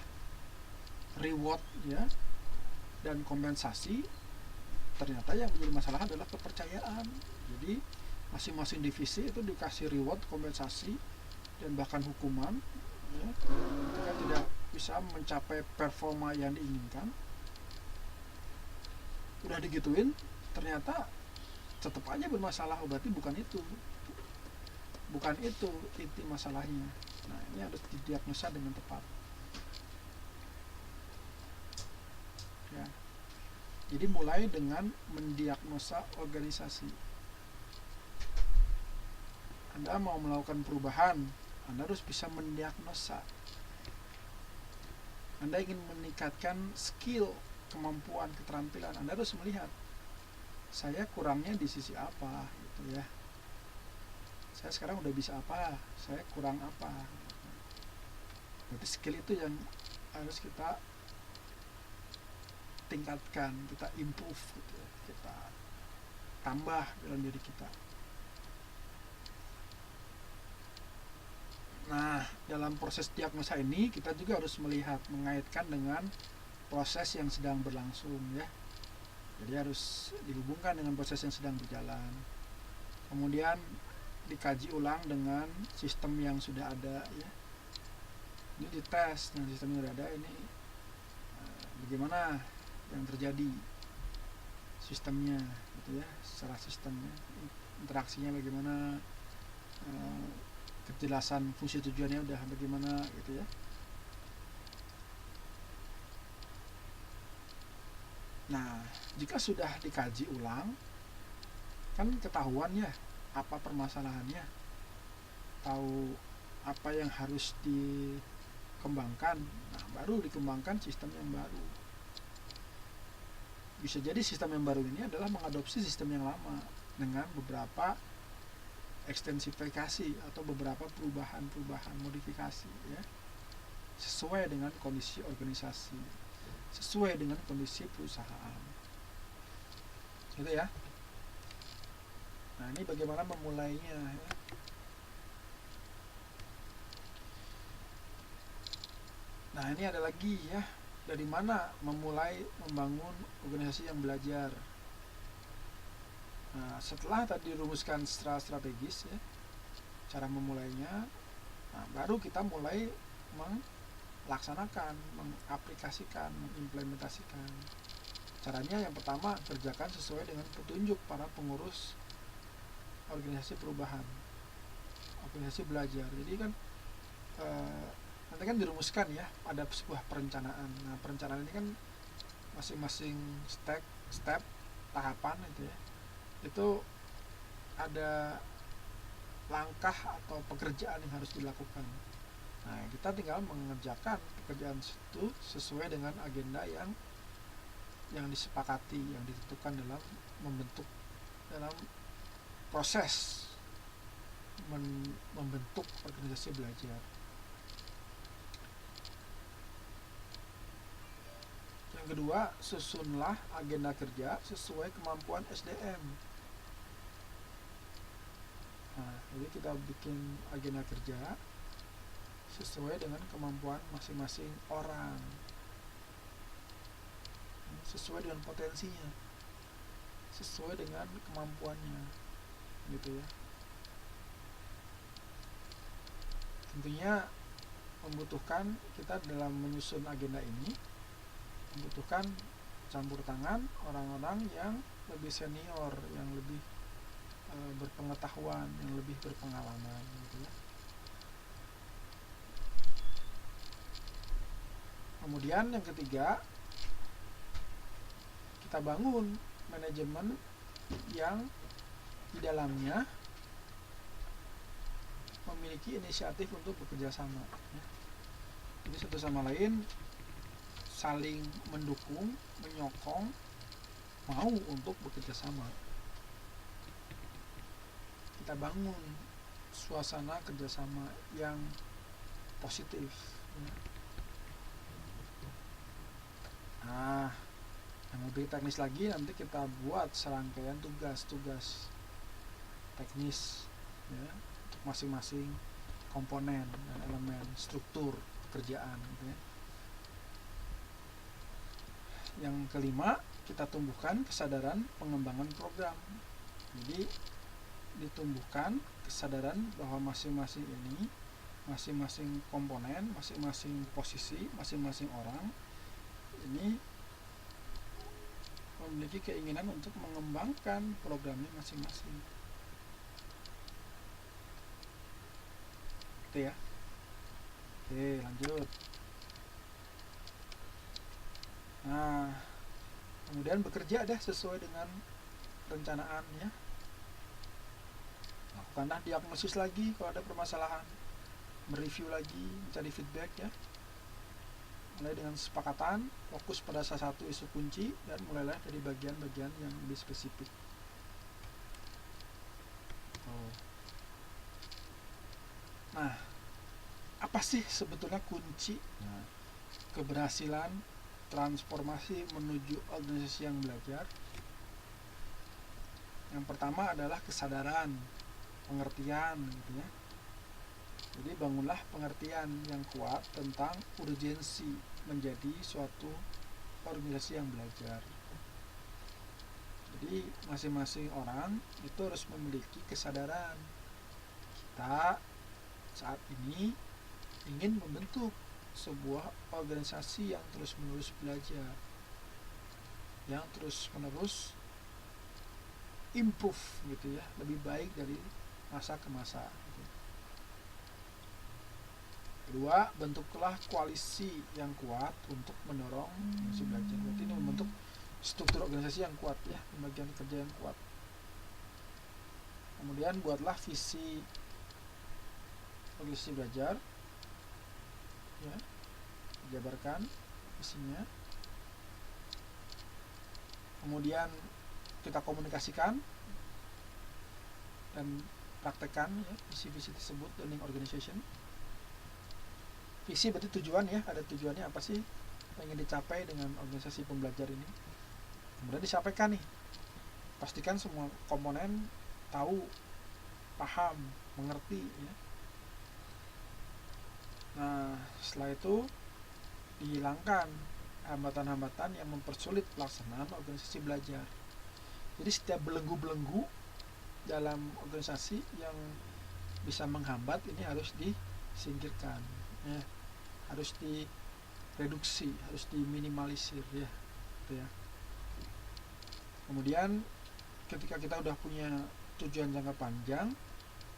reward ya dan kompensasi, ternyata yang menjadi masalah adalah kepercayaan. Jadi masing-masing divisi itu dikasih reward, kompensasi, dan bahkan hukuman ya, ketika tidak bisa mencapai performa yang diinginkan. Udah digituin, ternyata tetap aja bermasalah. Berarti bukan itu inti masalahnya. Nah, ini harus didiagnosa dengan tepat ya. Jadi mulai dengan mendiagnosa organisasi. Anda mau melakukan perubahan, Anda harus bisa mendiagnosa. Anda ingin meningkatkan skill, kemampuan, keterampilan, Anda harus melihat saya kurangnya di sisi apa gitu ya. Saya sekarang udah bisa apa, saya kurang apa. Berarti skill itu yang harus kita tingkatkan, kita improve gitu ya, kita tambah dalam diri kita. Nah, dalam proses diagnosa ini kita juga harus melihat, mengaitkan dengan proses yang sedang berlangsung ya. Jadi harus dihubungkan dengan proses yang sedang berjalan. Kemudian dikaji ulang dengan sistem yang sudah ada ya. Ini dites dengan sistem yang sudah ada, ini bagaimana yang terjadi sistemnya gitu ya, secara sistemnya, interaksinya bagaimana, kejelasan fungsi tujuannya udah bagaimana gitu ya. Nah, jika sudah dikaji ulang, kan ketahuan ya apa permasalahannya, tahu apa yang harus dikembangkan. Nah, baru dikembangkan sistem yang baru. Bisa jadi sistem yang baru ini adalah mengadopsi sistem yang lama dengan beberapa ekstensifikasi atau beberapa perubahan modifikasi ya, sesuai dengan kondisi organisasi, sesuai dengan kondisi perusahaan gitu ya. Nah, ini bagaimana memulainya ya. Nah, ini ada lagi ya, dari mana memulai membangun organisasi yang belajar. Nah, setelah tadi rumuskan secara strategis ya, cara memulainya, nah, baru kita mulai melaksanakan, mengaplikasikan, mengimplementasikan. Caranya yang pertama, kerjakan sesuai dengan petunjuk para pengurus organisasi perubahan, organisasi belajar. Jadi kan nanti kan dirumuskan ya, ada sebuah perencanaan. Nah, perencanaan ini kan masing-masing step tahapan itu ya, itu ada langkah atau pekerjaan yang harus dilakukan. Nah, kita tinggal mengerjakan pekerjaan itu sesuai dengan agenda yang disepakati, yang ditentukan dalam proses membentuk organisasi belajar. Yang kedua, susunlah agenda kerja sesuai kemampuan SDM. Nah, jadi kita bikin agenda kerja sesuai dengan kemampuan masing-masing orang, sesuai dengan potensinya, sesuai dengan kemampuannya, gitu ya. Tentunya membutuhkan kita dalam menyusun agenda ini membutuhkan campur tangan orang-orang yang lebih senior, yang lebih berpengetahuan, yang lebih berpengalaman, gitu ya. Kemudian yang ketiga, kita bangun manajemen yang di dalamnya memiliki inisiatif untuk bekerja sama, ya. Jadi satu sama lain saling mendukung, menyokong, mau untuk bekerja sama. Kita bangun suasana kerjasama yang positif, ya. Nah, yang lebih teknis lagi nanti kita buat serangkaian tugas-tugas teknis, ya, untuk masing-masing komponen dan elemen struktur pekerjaan, gitu ya. Yang kelima, kita tumbuhkan kesadaran pengembangan program. Jadi ditumbuhkan kesadaran bahwa masing-masing ini, masing-masing komponen, masing-masing posisi, masing-masing orang ini memiliki keinginan untuk mengembangkan programnya masing-masing. Gitu ya. Oke, lanjut. Nah, kemudian bekerja dah sesuai dengan rencanaan, ya. Lakukanlah diagnosis lagi kalau ada permasalahan, mereview lagi, mencari feedback, ya. Mulai dengan kesepakatan, fokus pada salah satu isu kunci, dan mulailah dari bagian-bagian yang lebih spesifik. Nah, apa sih sebetulnya kunci keberhasilan transformasi menuju organisasi yang belajar? Yang pertama adalah kesadaran, pengertian, gitu ya. Jadi bangunlah pengertian yang kuat tentang urgensi menjadi suatu organisasi yang belajar. Jadi masing-masing orang itu harus memiliki kesadaran, kita saat ini ingin membentuk sebuah organisasi yang terus-menerus belajar, yang terus-menerus improve, gitu ya, lebih baik dari masa ke masa. Kedua, bentuklah koalisi yang kuat untuk mendorong organisasi belajar. Berarti ini membentuk struktur organisasi yang kuat, ya, pembagian kerja yang kuat. Kemudian buatlah visi organisasi belajar, ya, jabarkan visinya. Kemudian kita komunikasikan dan praktekkan, ya, visi-visi tersebut dalam organization. Visi berarti tujuan, ya, ada tujuannya apa sih yang ingin dicapai dengan organisasi pembelajar ini. Kemudian disampaikan nih, pastikan semua komponen tahu, paham, mengerti, ya. Nah, setelah itu dihilangkan hambatan-hambatan yang mempersulit pelaksanaan organisasi belajar. Jadi setiap belenggu-belenggu dalam organisasi yang bisa menghambat ini harus disingkirkan, ya, harus direduksi, harus diminimalisir, ya, gitu ya. Kemudian ketika kita udah punya tujuan jangka panjang,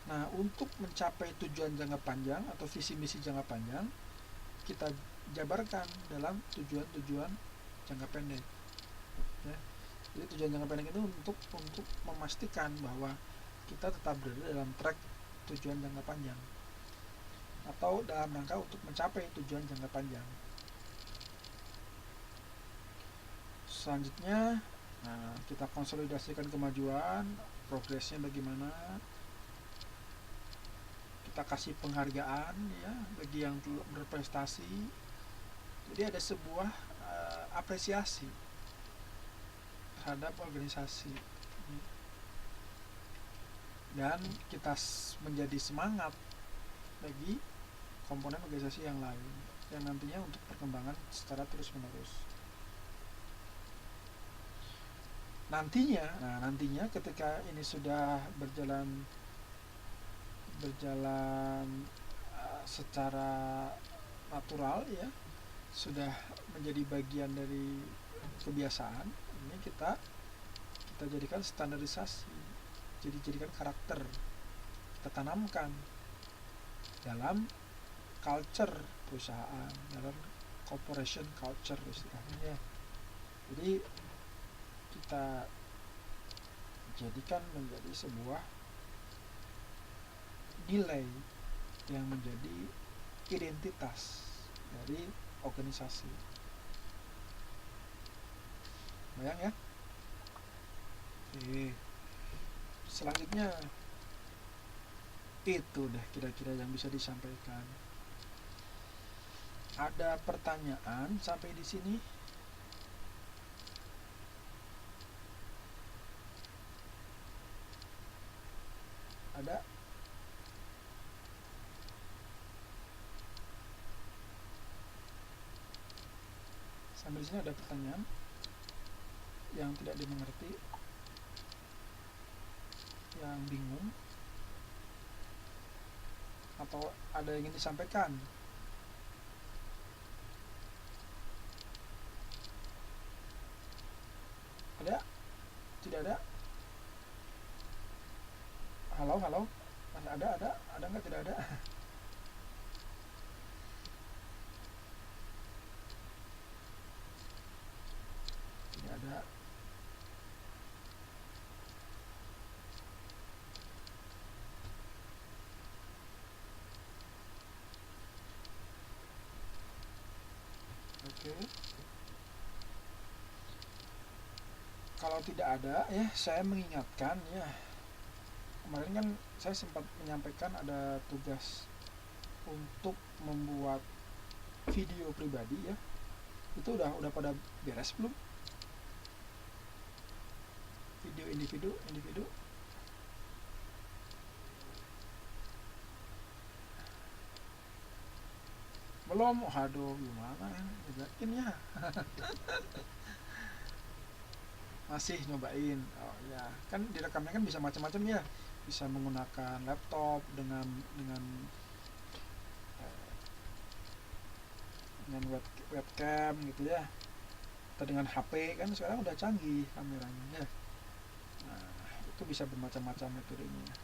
nah untuk mencapai tujuan jangka panjang atau visi misi jangka panjang, kita jabarkan dalam tujuan-tujuan jangka pendek, ya. Jadi tujuan jangka pendek itu untuk memastikan bahwa kita tetap berada dalam track tujuan jangka panjang atau dalam rangka untuk mencapai tujuan jangka panjang. Selanjutnya, nah, kita konsolidasikan kemajuan, progresnya bagaimana, kita kasih penghargaan, ya, bagi yang berprestasi. Jadi ada sebuah apresiasi terhadap organisasi, dan kita menjadi semangat bagi komponen organisasi yang lain yang nantinya untuk perkembangan secara terus menerus. Nantinya ketika ini sudah berjalan secara natural ya, sudah menjadi bagian dari kebiasaan, ini kita jadikan standarisasi, jadikan karakter, kita tanamkan dalam culture perusahaan, dalam corporation culture istilahnya. Jadi kita jadikan menjadi sebuah nilai yang menjadi identitas dari organisasi. Bayang ya? Oke. Selanjutnya itu deh kira-kira yang bisa disampaikan. Ada pertanyaan sampai di sini? Ada? Sampai di sini ada pertanyaan yang tidak dimengerti, yang bingung, atau ada yang ingin disampaikan? Ada? Tidak ada? Halo? Ada nggak? Tidak ada? Tidak ada. Oke. Kalau tidak ada ya, saya mengingatkan ya, kemarin kan saya sempat menyampaikan ada tugas untuk membuat video pribadi ya. Itu udah pada beres belum? Video individu belum. Aduh, gimana yakin ya? Masih nyobain. Oh ya, kan direkamnya kan bisa macam-macam ya, bisa menggunakan laptop dengan eh, webcam gitu ya, atau dengan HP, kan sekarang udah canggih kameranya ya. Nah, itu bisa bermacam-macam metodenya.